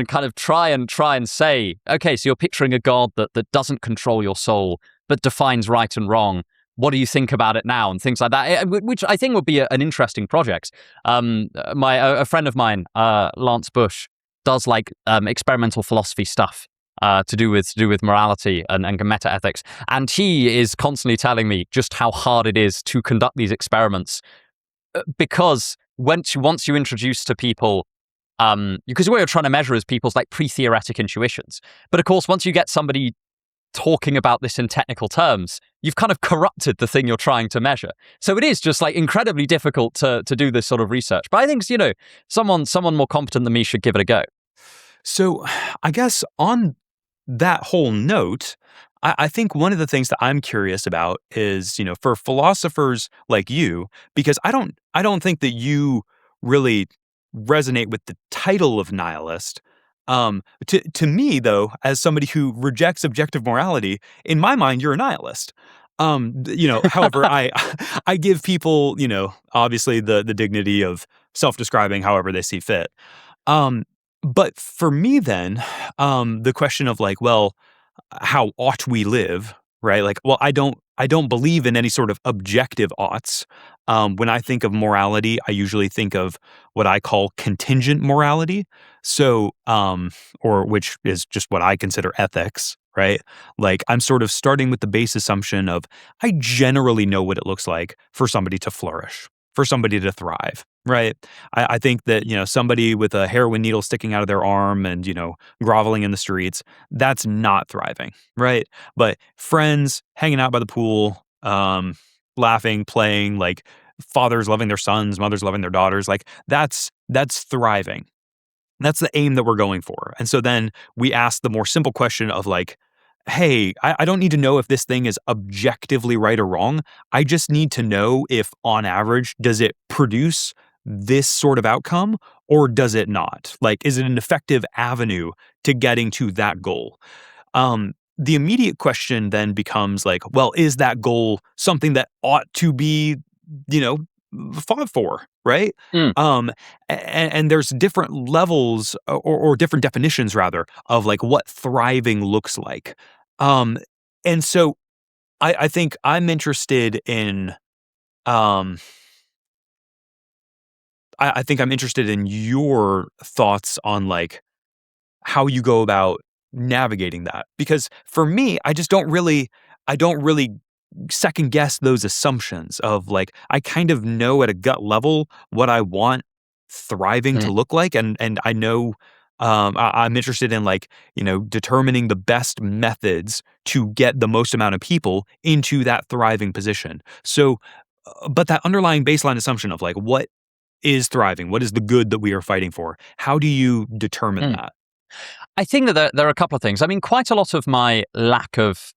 kind of try and say, okay, so you're picturing a God that doesn't control your soul, but defines right and wrong. What do you think about it now? And things like that, which I think would be an interesting project. A friend of mine, Lance Bush, does like experimental philosophy stuff to do with morality and meta ethics, and he is constantly telling me just how hard it is to conduct these experiments because once you introduce to people. Because what you're trying to measure is people's like pre-theoretic intuitions. But of course, once you get somebody talking about this in technical terms, you've kind of corrupted the thing you're trying to measure. So it is just like incredibly difficult to do this sort of research. But I think, someone more competent than me should give it a go. So I guess on that whole note, I think one of the things that I'm curious about is, for philosophers like you, because I don't think that you really resonate with the title of nihilist. To me, though, as somebody who rejects objective morality, in my mind, you're a nihilist. However, I give people, obviously the dignity of self-describing however they see fit. But for me, then, the question of like, well, how ought we live, right? Like, well, I don't believe in any sort of objective oughts. When I think of morality, I usually think of what I call contingent morality. So, or which is just what I consider ethics, right? Like, I'm sort of starting with the base assumption of I generally know what it looks like for somebody to flourish, for somebody to thrive, right? I think that, somebody with a heroin needle sticking out of their arm and, groveling in the streets, that's not thriving, right? But friends hanging out by the pool, laughing, playing, like fathers loving their sons, mothers loving their daughters, like that's thriving. That's the aim that we're going for. And so then we ask the more simple question of like, hey, I don't need to know if this thing is objectively right or wrong. I just need to know if, on average, does it produce this sort of outcome or does it not? Like, is it an effective avenue to getting to that goal? The immediate question then becomes like, well, is that goal something that ought to be, fought for, right? And there's different levels or different definitions rather of like what thriving looks like. And so I think I'm interested in I think I'm interested in your thoughts on like how you go about navigating that. Because for me, I don't really second guess those assumptions of like, I kind of know at a gut level what I want thriving to look like. And I know I'm interested in like, determining the best methods to get the most amount of people into that thriving position. So, but that underlying baseline assumption of like, what is thriving? What is the good that we are fighting for? How do you determine that? I think that there are a couple of things. I mean, quite a lot of my lack of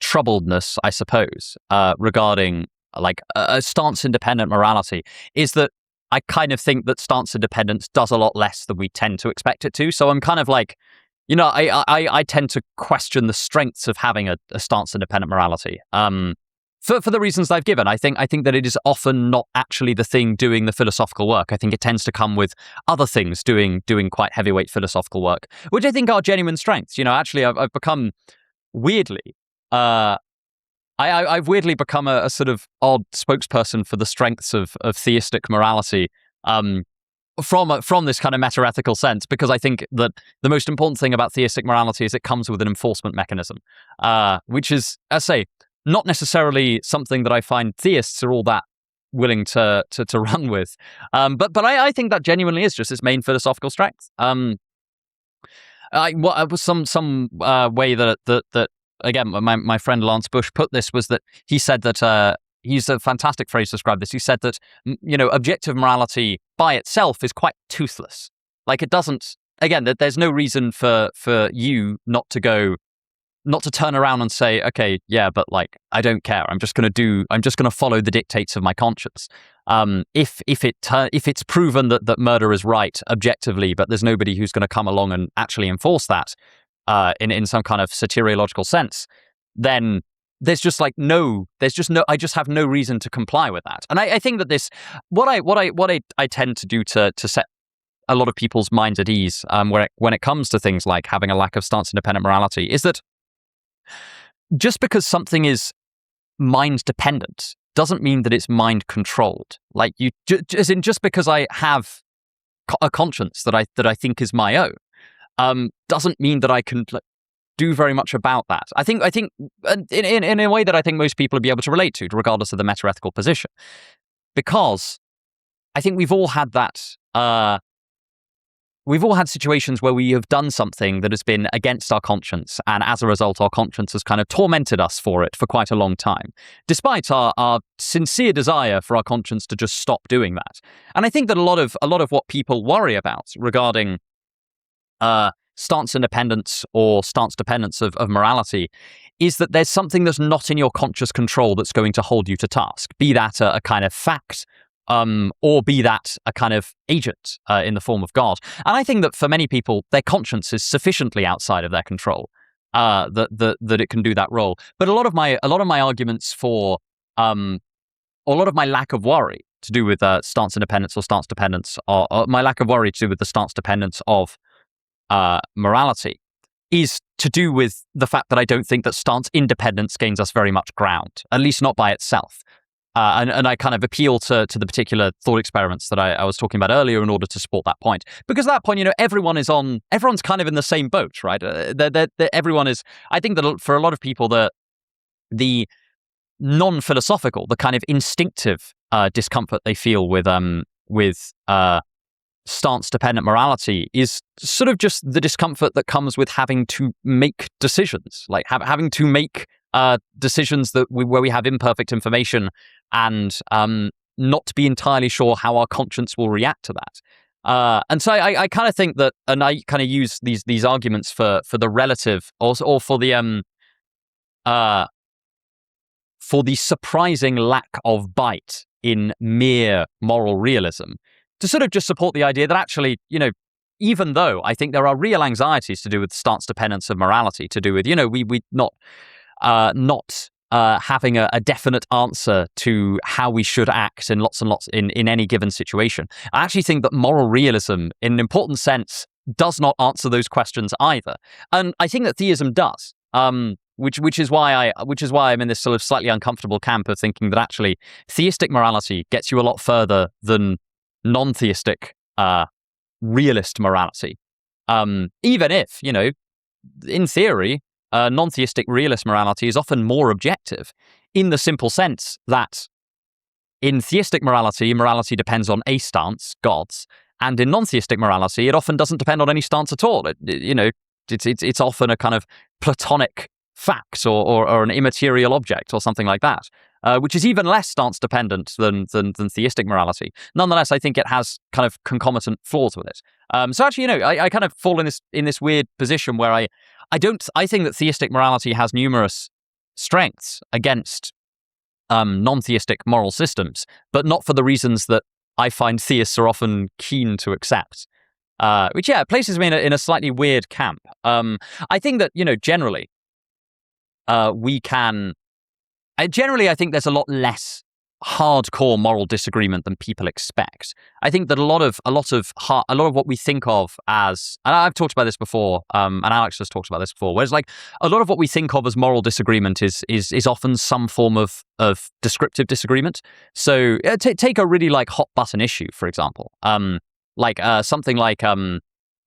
troubledness, I suppose, regarding like a stance-independent morality is that I kind of think that stance independence does a lot less than we tend to expect it to. So I'm kind of like, I tend to question the strengths of having a stance-independent morality. For the reasons I've given, I think that it is often not actually the thing doing the philosophical work. I think it tends to come with other things doing quite heavyweight philosophical work, which I think are genuine strengths. Actually, I've become weirdly, I've weirdly become a sort of odd spokesperson for the strengths of theistic morality. From this kind of meta-ethical sense, because I think that the most important thing about theistic morality is it comes with an enforcement mechanism, which is, as I say, not necessarily something that I find theists are all that willing to run with. But I think that genuinely is just its main philosophical strength. Some way that again, my friend Lance Bush put this was that he said that he used a fantastic phrase to describe this. He said that objective morality by itself is quite toothless. Like it doesn't. Again, that there's no reason for you not to turn around and say, okay, yeah, but like, I don't care. I'm just going to follow the dictates of my conscience. If it's proven that murder is right objectively, but there's nobody who's going to come along and actually enforce that, in some kind of soteriological sense, then I just have no reason to comply with that. And I think that what I tend to do to set a lot of people's minds at ease, when it comes to things like having a lack of stance-independent morality, is that just because something is mind-dependent doesn't mean that it's mind-controlled. Like just because I have a conscience that I think is my own, doesn't mean that I can do very much about that. I think in a way that I think most people will be able to relate to, regardless of the meta-ethical position, because I think we've all had that we've all had situations where we have done something that has been against our conscience, and as a result, our conscience has kind of tormented us for it for quite a long time, despite our sincere desire for our conscience to just stop doing that. And I think that a lot of what people worry about regarding stance independence or stance dependence of morality is that there's something that's not in your conscious control that's going to hold you to task, be that a kind of fact, or be that a kind of agent in the form of God. And I think that for many people, their conscience is sufficiently outside of their control that it can do that role. But a lot of my arguments for, or a lot of my lack of worry to do with stance independence or stance dependence, or my lack of worry to do with the stance dependence of morality, is to do with the fact that I don't think that stance independence gains us very much ground, at least not by itself. And I kind of appeal to the particular thought experiments that I was talking about earlier in order to support that point. Because at that point, everyone's kind of in the same boat, right? Everyone is, I think that for a lot of people, the non-philosophical, the kind of instinctive discomfort they feel with stance-dependent morality is sort of just the discomfort that comes with having to make decisions, like having to make decisions where we have imperfect information and not to be entirely sure how our conscience will react to that. And so I kind of think that, and I kind of use these arguments for the relative or for the surprising lack of bite in mere moral realism, to sort of just support the idea that actually, even though I think there are real anxieties to do with stance dependence of morality, to do with, we not having a definite answer to how we should act in lots and lots in any given situation. I actually think that moral realism, in an important sense, does not answer those questions either. And I think that theism does. Which is why I'm in this sort of slightly uncomfortable camp of thinking that actually theistic morality gets you a lot further than non-theistic realist morality. Even if, in theory, non-theistic realist morality is often more objective, in the simple sense that in theistic morality depends on a stance, God's, and in non-theistic morality, it often doesn't depend on any stance at all. It's often a kind of Platonic fact or an immaterial object or something like that, which is even less stance dependent than theistic morality. Nonetheless, I think it has kind of concomitant flaws with it. So actually, I kind of fall in this weird position where I think that theistic morality has numerous strengths against non-theistic moral systems, but not for the reasons that I find theists are often keen to accept. Which places me in a slightly weird camp. I think that generally. Generally, I think there's a lot less hardcore moral disagreement than people expect. I think that a lot of what we think of as, and I've talked about this before, and Alex has talked about this before, whereas like a lot of what we think of as moral disagreement is often some form of descriptive disagreement. So take a really like hot button issue, for example, something like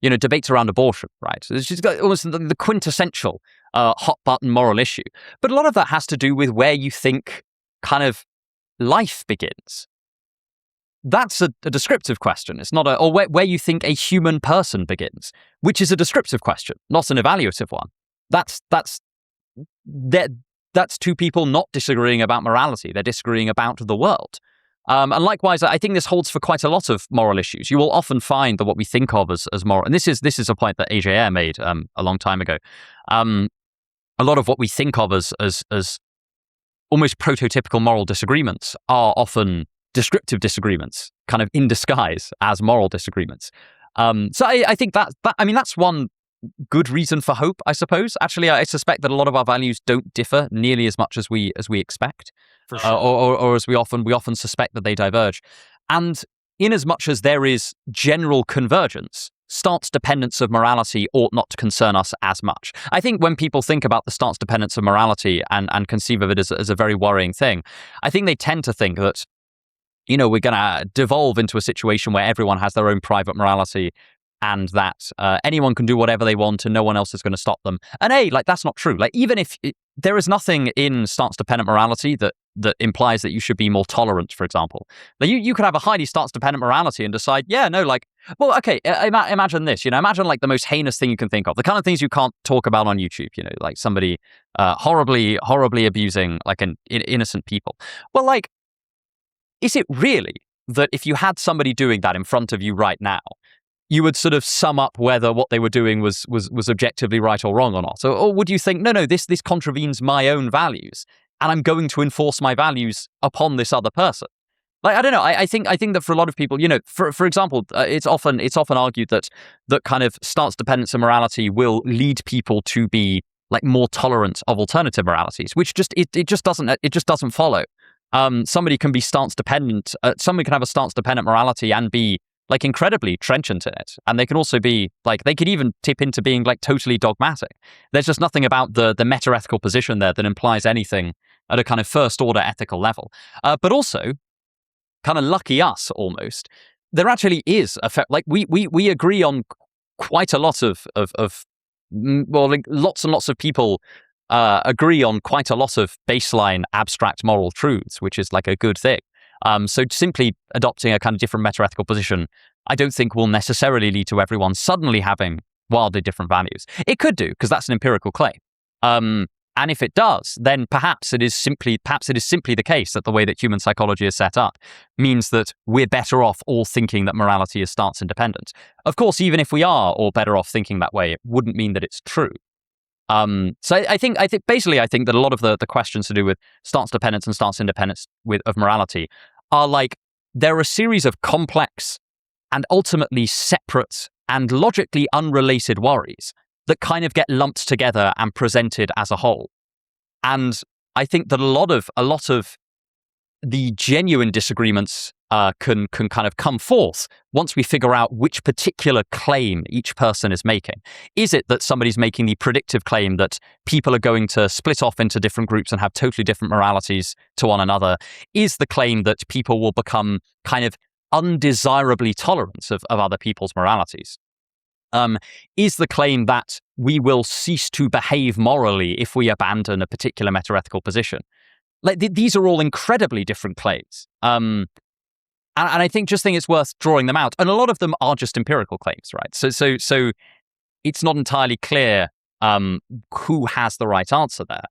debates around abortion, right? So it's just almost the quintessential hot button moral issue. But a lot of that has to do with where you think kind of life begins. That's a descriptive question. It's not or where you think a human person begins, which is a descriptive question, not an evaluative one. That's two people not disagreeing about morality. They're disagreeing about the world. And likewise, I think this holds for quite a lot of moral issues. You will often find that what we think of as moral, and this is a point that A.J. Ayer made a long time ago. A lot of what we think of as almost prototypical moral disagreements are often descriptive disagreements, kind of in disguise as moral disagreements. So I think that's one good reason for hope, I suppose. Actually, I suspect that a lot of our values don't differ nearly as much as we expect. For sure. Or as we often suspect that they diverge. And in as much as there is general convergence, stance dependence of morality ought not to concern us as much. I think when people think about the stance dependence of morality and conceive of it as a very worrying thing, I think they tend to think that, we're going to devolve into a situation where everyone has their own private morality, and that anyone can do whatever they want and no one else is going to stop them. And like, that's not true. Like, even if there is nothing in stance-dependent morality that implies that you should be more tolerant, for example. Like, you could have a highly stance-dependent morality and decide, well, okay, imagine this, imagine like the most heinous thing you can think of, the kind of things you can't talk about on YouTube, like somebody horribly abusing like innocent people. Well, like, is it really that if you had somebody doing that in front of you right now, you would sort of sum up whether what they were doing was objectively right or wrong or not? Or would you think, no, this contravenes my own values, and I'm going to enforce my values upon this other person? Like, I don't know. I think that for a lot of people, for example, it's often argued that kind of stance dependence and morality will lead people to be like more tolerant of alternative moralities, which it just doesn't follow. Somebody can be stance dependent. Somebody can have a stance dependent morality and be like incredibly trenchant in it, and they can also be like, they could even tip into being like totally dogmatic. There's just nothing about the meta-ethical position there that implies anything at a kind of first order ethical level. But also, kind of lucky us almost, there actually is like we agree on quite a lot of like lots and lots of people agree on quite a lot of baseline abstract moral truths, which is like a good thing. So simply adopting a kind of different meta-ethical position, I don't think will necessarily lead to everyone suddenly having wildly different values. It could do, because that's an empirical claim. And if it does, then perhaps it is simply the case that the way that human psychology is set up means that we're better off all thinking that morality is stance independent. Of course, even if we are all better off thinking that way, it wouldn't mean that it's true. So I think that a lot of the questions to do with stance dependence and stance independence of morality are like, there are a series of complex and ultimately separate and logically unrelated worries that kind of get lumped together and presented as a whole. And I think that a lot of the genuine disagreements can kind of come forth once we figure out which particular claim each person is making. Is it that somebody's making the predictive claim that people are going to split off into different groups and have totally different moralities to one another? Is the claim that people will become kind of undesirably tolerant of other people's moralities? Is the claim that we will cease to behave morally if we abandon a particular meta-ethical position? Like, these are all incredibly different claims. And I think it's worth drawing them out. And a lot of them are just empirical claims, right? So it's not entirely clear who has the right answer there.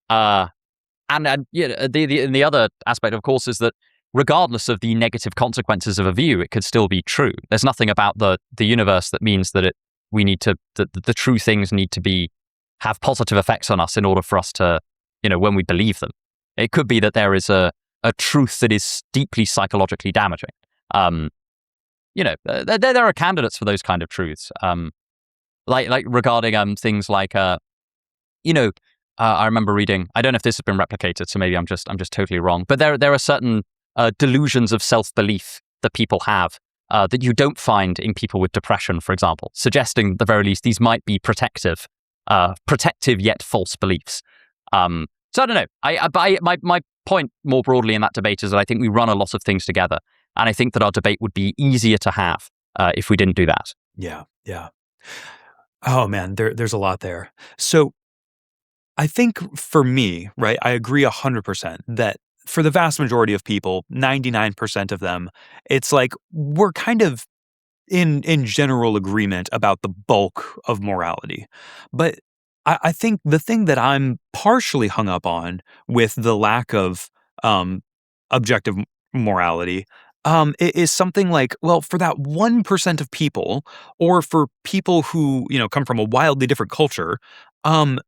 And the other aspect, of course, is that regardless of the negative consequences of a view, it could still be true. There's nothing about the universe that means that the true things need to have positive effects on us in order for us to, when we believe them. It could be that there is a truth that is deeply psychologically damaging. There are candidates for those kind of truths. Like regarding things like I remember reading, I don't know if this has been replicated, so maybe I'm just totally wrong, but there are certain delusions of self-belief that people have that you don't find in people with depression, for example, suggesting at the very least these might be protective yet false beliefs. So I don't know. My point more broadly in that debate is that I think we run a lot of things together, and I think that our debate would be easier to have if we didn't do that. Yeah. Oh man, there's a lot there. So I think for me, right, I agree 100% that for the vast majority of people, 99% of them, it's like we're kind of in general agreement about the bulk of morality. But I think the thing that I'm partially hung up on with the lack of objective morality is something like, well, for that 1% of people, or for people who, come from a wildly different culture, what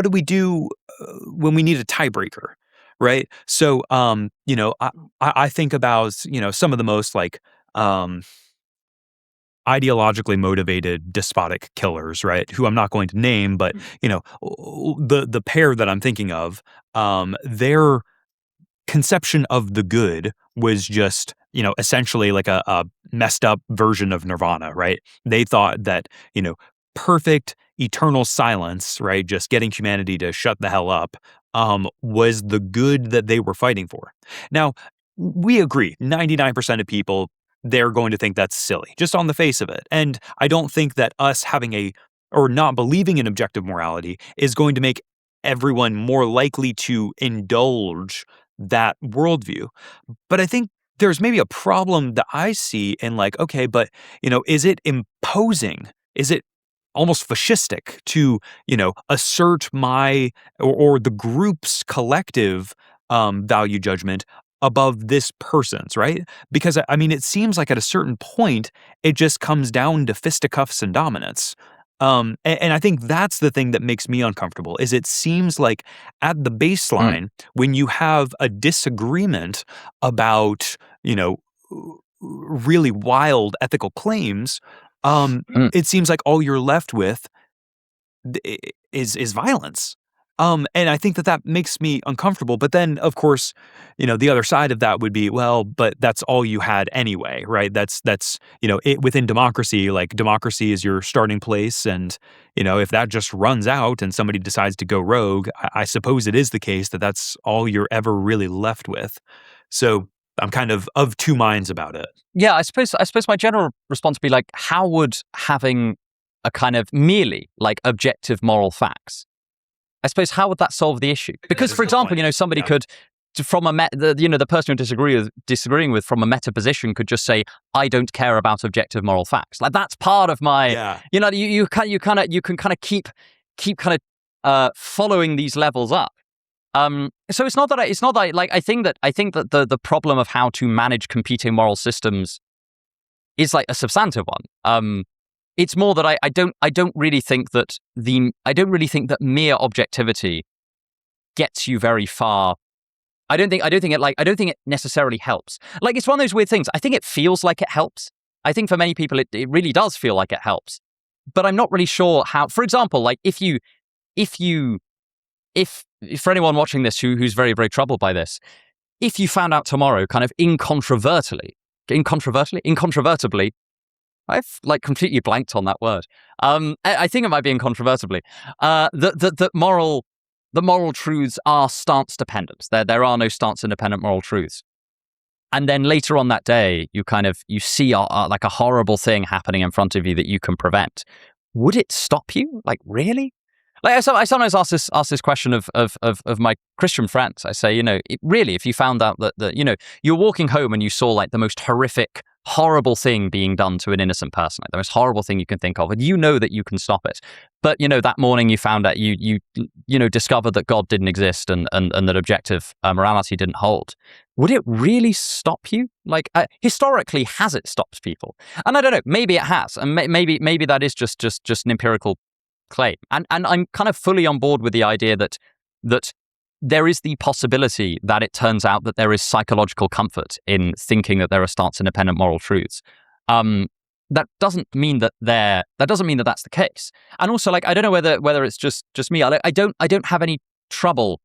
do we do when we need a tiebreaker, right? So, I think about, some of the most like ideologically motivated despotic killers, right? Who I'm not going to name, but the pair that I'm thinking of, their conception of the good was just, essentially like a messed up version of nirvana, right? They thought that, perfect eternal silence, right? Just getting humanity to shut the hell up, was the good that they were fighting for. Now, we agree, 99% of people, they're going to think that's silly, just on the face of it. And I don't think that us having or not believing in objective morality is going to make everyone more likely to indulge that worldview. But I think there's maybe a problem that I see in like, okay, but, is it imposing? Is it almost fascistic to, assert my or the group's collective value judgment above this person's, right? Because I mean, it seems like at a certain point, it just comes down to fisticuffs and dominance. And I think that's the thing that makes me uncomfortable is it seems like at the baseline, when you have a disagreement about, really wild ethical claims, it seems like all you're left with is violence. And I think that makes me uncomfortable. But then, of course, the other side of that would be, well, but that's all you had anyway, right? That's within democracy, like democracy is your starting place. And, if that just runs out and somebody decides to go rogue, I suppose it is the case that that's all you're ever really left with. So I'm kind of two minds about it. Yeah, I suppose my general response would be like, how would having a kind of merely like objective moral facts, I suppose, how would that solve the issue? Because, for example, somebody could, from the person you're disagreeing with from a meta position could just say, I don't care about objective moral facts. Like that's part of my, you can kind of keep kind of following these levels up. So it's not that like I think that the problem of how to manage competing moral systems is like a substantive one. It's more that I don't really think that mere objectivity gets you very far. I don't think it necessarily helps. Like it's one of those weird things. I think it feels like it helps. I think for many people it really does feel like it helps. But I'm not really sure how. For example, like if for anyone watching this who's very, very troubled by this, if you found out tomorrow, kind of incontrovertibly, I've like completely blanked on that word. I think it might be incontrovertibly that moral truths are stance dependent. There are no stance independent moral truths. And then later on that day, you see like a horrible thing happening in front of you that you can prevent. Would it stop you? Like really? Like I sometimes ask this question of my Christian friends. I say, really, if you found out that you're walking home and you saw like the most horrible thing being done to an innocent person, like the most horrible thing you can think of, and that you can stop it. But that morning you found out you discovered that God didn't exist and that objective morality didn't hold. Would it really stop you? Like historically, has it stopped people? And I don't know. Maybe it has, and maybe that is just an empirical claim. And I'm kind of fully on board with the idea that there is the possibility that it turns out that there is psychological comfort in thinking that there are stance-independent moral truths. That doesn't mean that that's the case. And also, like, I don't know whether it's just me. I don't have any trouble.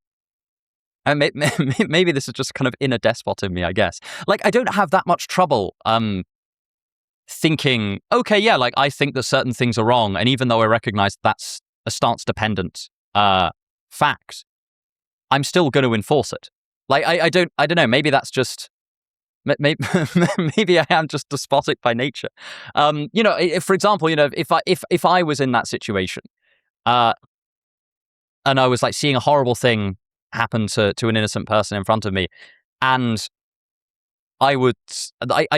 And maybe this is just kind of inner despot in me, I guess. Like, I don't have that much trouble thinking, okay, yeah, like I think that certain things are wrong, and even though I recognize that's a stance-dependent fact, I'm still going to enforce it. Like I don't know. Maybe that's just maybe I am just despotic by nature. For example, if I was in that situation, and I was like seeing a horrible thing happen to an innocent person in front of me, and I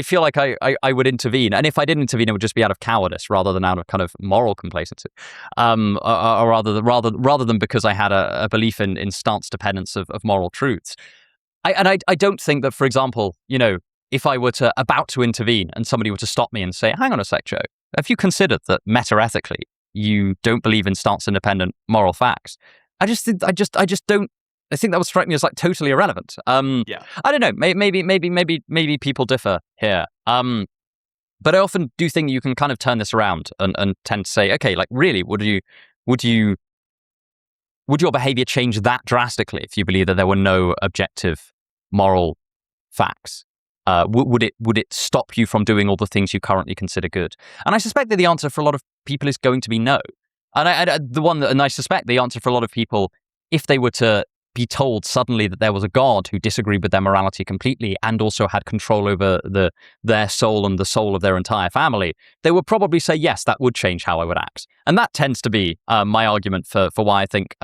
feel like I would intervene, and if I didn't intervene, it would just be out of cowardice rather than out of kind of moral complacency, or rather than because I had a belief in stance dependence of moral truths. I don't think that, for example, if I were about to intervene and somebody were to stop me and say, "Hang on a sec, Joe, have you considered that meta-ethically you don't believe in stance independent moral facts?" I just don't. I think that would strike me as like totally irrelevant. Yeah. I don't know. Maybe people differ here. But I often do think you can kind of turn this around and tend to say, okay, like really, would your behavior change that drastically if you believe that there were no objective moral facts? Would it stop you from doing all the things you currently consider good? And I suspect that the answer for a lot of people is going to be no. And I suspect the answer for a lot of people, if they were to be told suddenly that there was a God who disagreed with their morality completely and also had control over their soul and the soul of their entire family, they would probably say, yes, that would change how I would act. And that tends to be my argument for why I think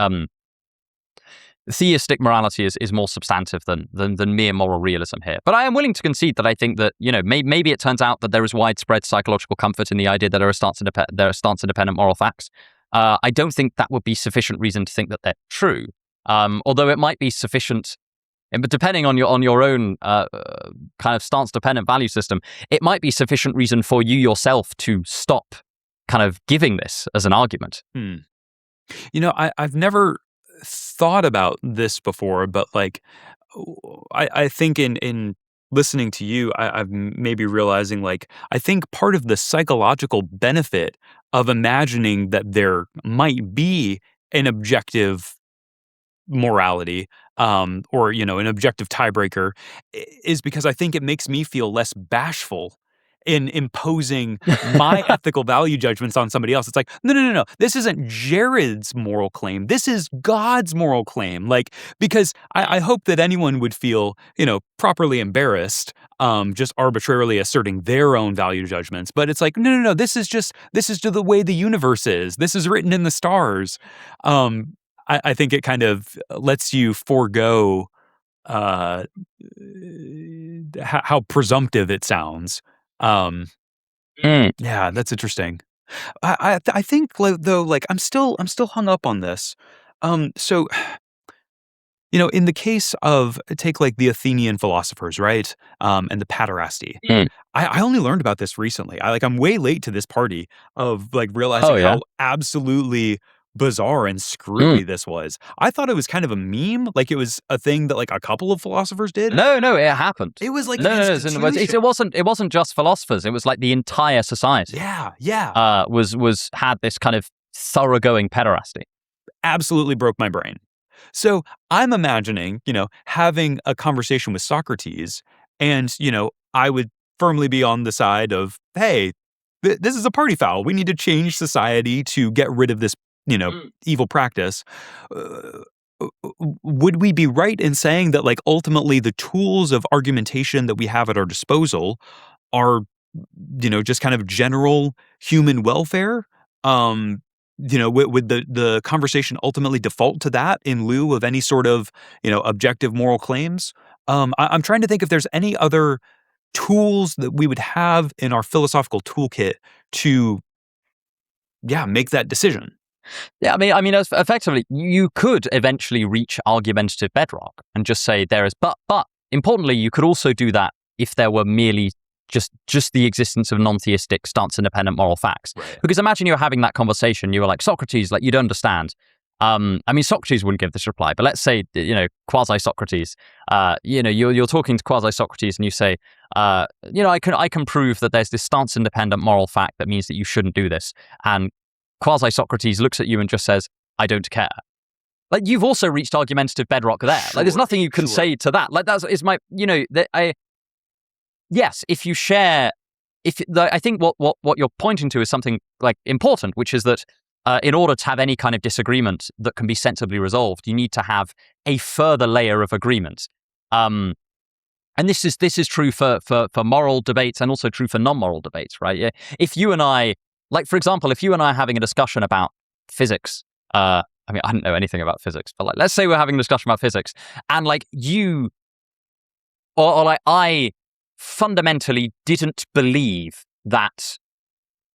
theistic morality is more substantive than mere moral realism here. But I am willing to concede that I think that, maybe it turns out that there is widespread psychological comfort in the idea that there are stance-independent moral facts. I don't think that would be sufficient reason to think that they're true. Although it might be sufficient, but depending on your own kind of stance-dependent value system, it might be sufficient reason for you yourself to stop kind of giving this as an argument. I've never thought about this before, but like, I think in listening to you, I'm maybe realizing, like, I think part of the psychological benefit of imagining that there might be an objective morality, or an objective tiebreaker, is because I think it makes me feel less bashful in imposing my ethical value judgments on somebody else. It's like, no. This isn't Jared's moral claim. This is God's moral claim. Like, because I hope that anyone would feel, properly embarrassed, just arbitrarily asserting their own value judgments. But it's like, no. This is just the way the universe is. This is written in the stars. I think it kind of lets you forego how presumptive it sounds. Yeah, that's interesting. I think, though, like, I'm still hung up on this. So, in the case of, take like the Athenian philosophers, right? And the pederasty. I only learned about this recently. I'm way late to this party of like realizing how absolutely bizarre and screwy this was. I thought it was kind of a meme, like it was a thing that like a couple of philosophers did. No, it happened. It was like it wasn't just philosophers. It was like the entire society. Yeah. Was had this kind of thoroughgoing pederasty. Absolutely broke my brain. So I'm imagining, having a conversation with Socrates, and I would firmly be on the side of, hey, this is a party foul. We need to change society to get rid of this evil practice. Would we be right in saying that, like, ultimately the tools of argumentation that we have at our disposal are, just kind of general human welfare? Would the conversation ultimately default to that in lieu of any sort of, objective moral claims? I'm trying to think if there's any other tools that we would have in our philosophical toolkit to, make that decision. Yeah, I mean, effectively, you could eventually reach argumentative bedrock and just say there is, but importantly, you could also do that if there were merely just the existence of non-theistic stance-independent moral facts. Right. Because imagine you're having that conversation, you were like, Socrates, like, you don't understand. Socrates wouldn't give this reply, but let's say, quasi-Socrates, you're talking to quasi-Socrates and you say, I can prove that there's this stance-independent moral fact that means that you shouldn't do this. And quasi-Socrates looks at you and just says, I don't care. Like, you've also reached argumentative bedrock there. Sure, like, there's nothing you can say to that. Like, is my, yes, if you share, I think what you're pointing to is something like important, which is that in order to have any kind of disagreement that can be sensibly resolved, you need to have a further layer of agreement. And this is true for moral debates and also true for non-moral debates, right? If you and I, like, for example, if you and I are having a discussion about physics, I don't know anything about physics, but like, let's say we're having a discussion about physics, and like you, or like I fundamentally didn't believe that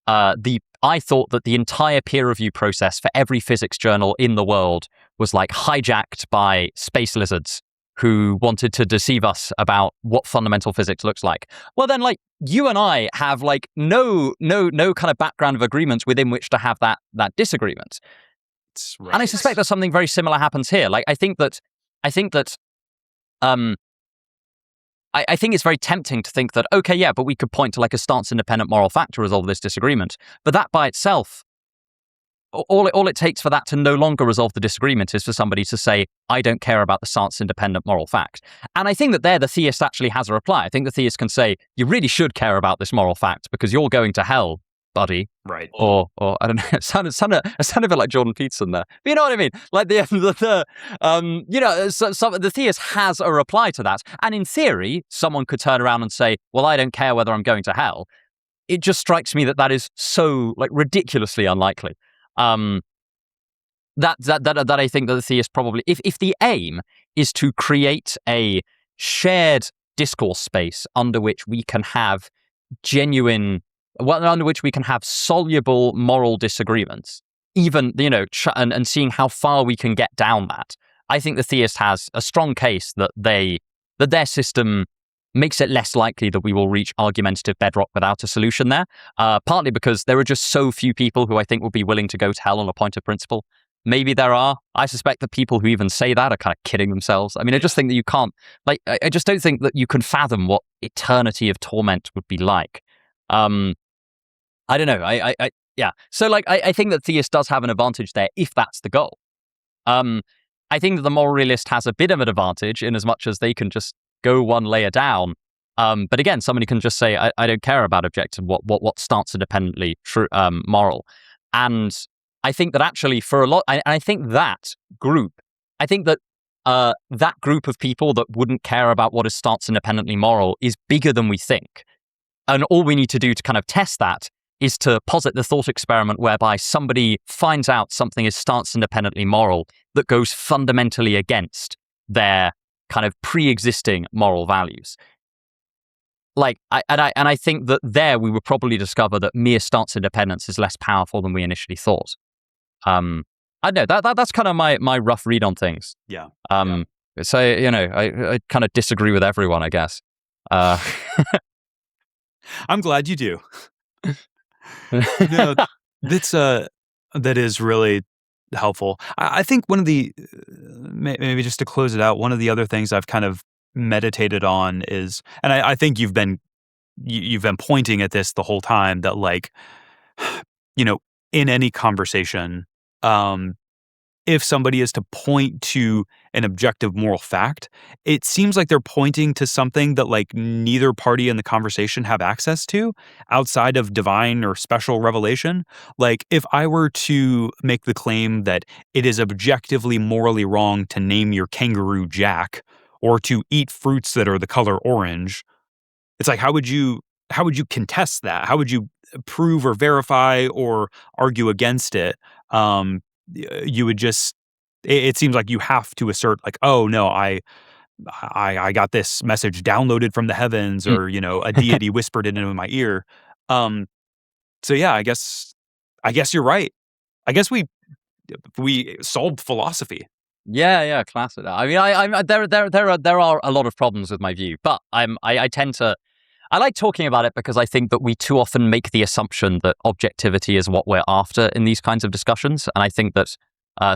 I thought that the entire peer review process for every physics journal in the world was like hijacked by space lizards who wanted to deceive us about what fundamental physics looks like. Well, then, like, you and I have like no kind of background of agreements within which to have that disagreement. Right. And I suspect that something very similar happens here. Like, I think that I think it's very tempting to think that, okay, yeah, but we could point to like a stance-independent moral fact to resolve this disagreement. But that by itself, all it takes for that to no longer resolve the disagreement is for somebody to say, I don't care about the stance-independent moral fact. And I think that there the theist actually has a reply. I think the theist can say, you really should care about this moral fact because you're going to hell buddy. Right. Or I don't know. It sounded a bit like Jordan Peterson there. But you know what I mean? Like the the theist has a reply to that, and in theory, someone could turn around and say, "Well, I don't care whether I'm going to hell." It just strikes me that is so like ridiculously unlikely. That I think that the theist probably, if the aim is to create a shared discourse space under which we can have under which we can have soluble moral disagreements, even and seeing how far we can get down that, I think the theist has a strong case that their system makes it less likely that we will reach argumentative bedrock without a solution there. Partly because there are just so few people who I think will be willing to go to hell on a point of principle. Maybe there are. I suspect that people who even say that are kind of kidding themselves. I mean, I just think that you can't, I just don't think that you can fathom what eternity of torment would be like. I don't know. Yeah. So I think that theist does have an advantage there if that's the goal. I think that the moral realist has a bit of an advantage in as much as they can just go one layer down. But again, somebody can just say, I don't care about objective, what starts independently moral. And I think that actually for a lot, I think that group of people that wouldn't care about what is stance independently moral is bigger than we think. And all we need to do to kind of test that is to posit the thought experiment whereby somebody finds out something is stance independently moral that goes fundamentally against their kind of pre-existing moral values. I think that there we would probably discover that mere stance independence is less powerful than we initially thought. I don't know, that's kind of my rough read on things. Yeah. So, I kind of disagree with everyone, I guess. I'm glad you do. No, that is really helpful. I think one of the, maybe just to close it out, one of the other things I've kind of meditated on is, and I think you've been pointing at this the whole time, that in any conversation, if somebody is to point to an objective moral fact, it seems like they're pointing to something that neither party in the conversation have access to outside of divine or special revelation. If I were to make the claim that it is objectively morally wrong to name your kangaroo Jack or to eat fruits that are the color orange, it's how would you contest that? How would you prove or verify or argue against it? You would just, it seems like you have to assert oh no, I got this message downloaded from the heavens, or a deity whispered it into my ear. So yeah, I guess you're right. I guess we solved philosophy. Yeah, classic. I mean, there are a lot of problems with my view, but I like talking about it because I think that we too often make the assumption that objectivity is what we're after in these kinds of discussions. And I think that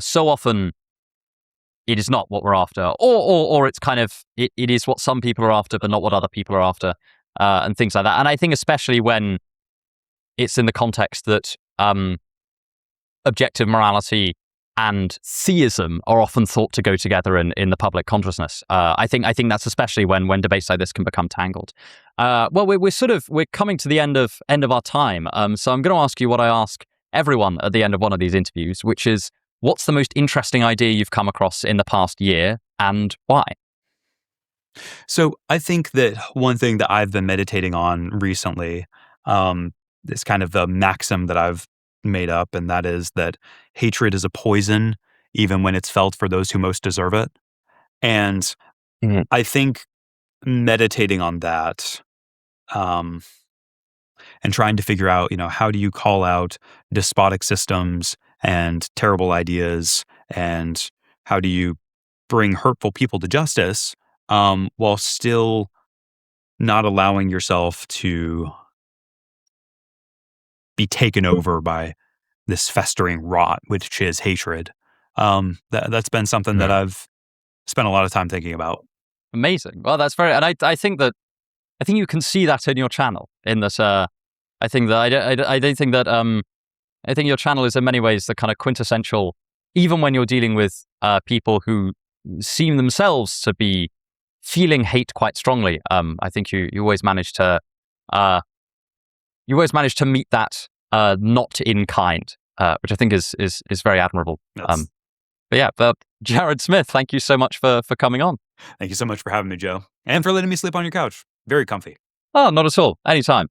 so often it is not what we're after, or it's kind of, it is what some people are after, but not what other people are after, and things like that. And I think especially when it's in the context that objective morality and theism are often thought to go together in the public consciousness. I think that's especially when debates like this can become tangled. Well, we're coming to the end of our time. So I'm going to ask you what I ask everyone at the end of one of these interviews, which is, what's the most interesting idea you've come across in the past year, and why? So I think that one thing that I've been meditating on recently is kind of the maxim that I've made up, and that is that hatred is a poison, even when it's felt for those who most deserve it. And I think meditating on that, and trying to figure out, how do you call out despotic systems and terrible ideas, and how do you bring hurtful people to justice, while still not allowing yourself to be taken over by this festering rot, which is hatred. That's been something that I've spent a lot of time thinking about. Amazing. Well, that's very, and I think you can see that in your channel. In that, I think your channel is in many ways the kind of quintessential, even when you're dealing with people who seem themselves to be feeling hate quite strongly. I think you always manage to meet that not in kind, which I think is very admirable. But yeah, Jared Smith, thank you so much for coming on. Thank you so much for having me, Joe, and for letting me sleep on your couch. Very comfy. Oh, not at all. Anytime.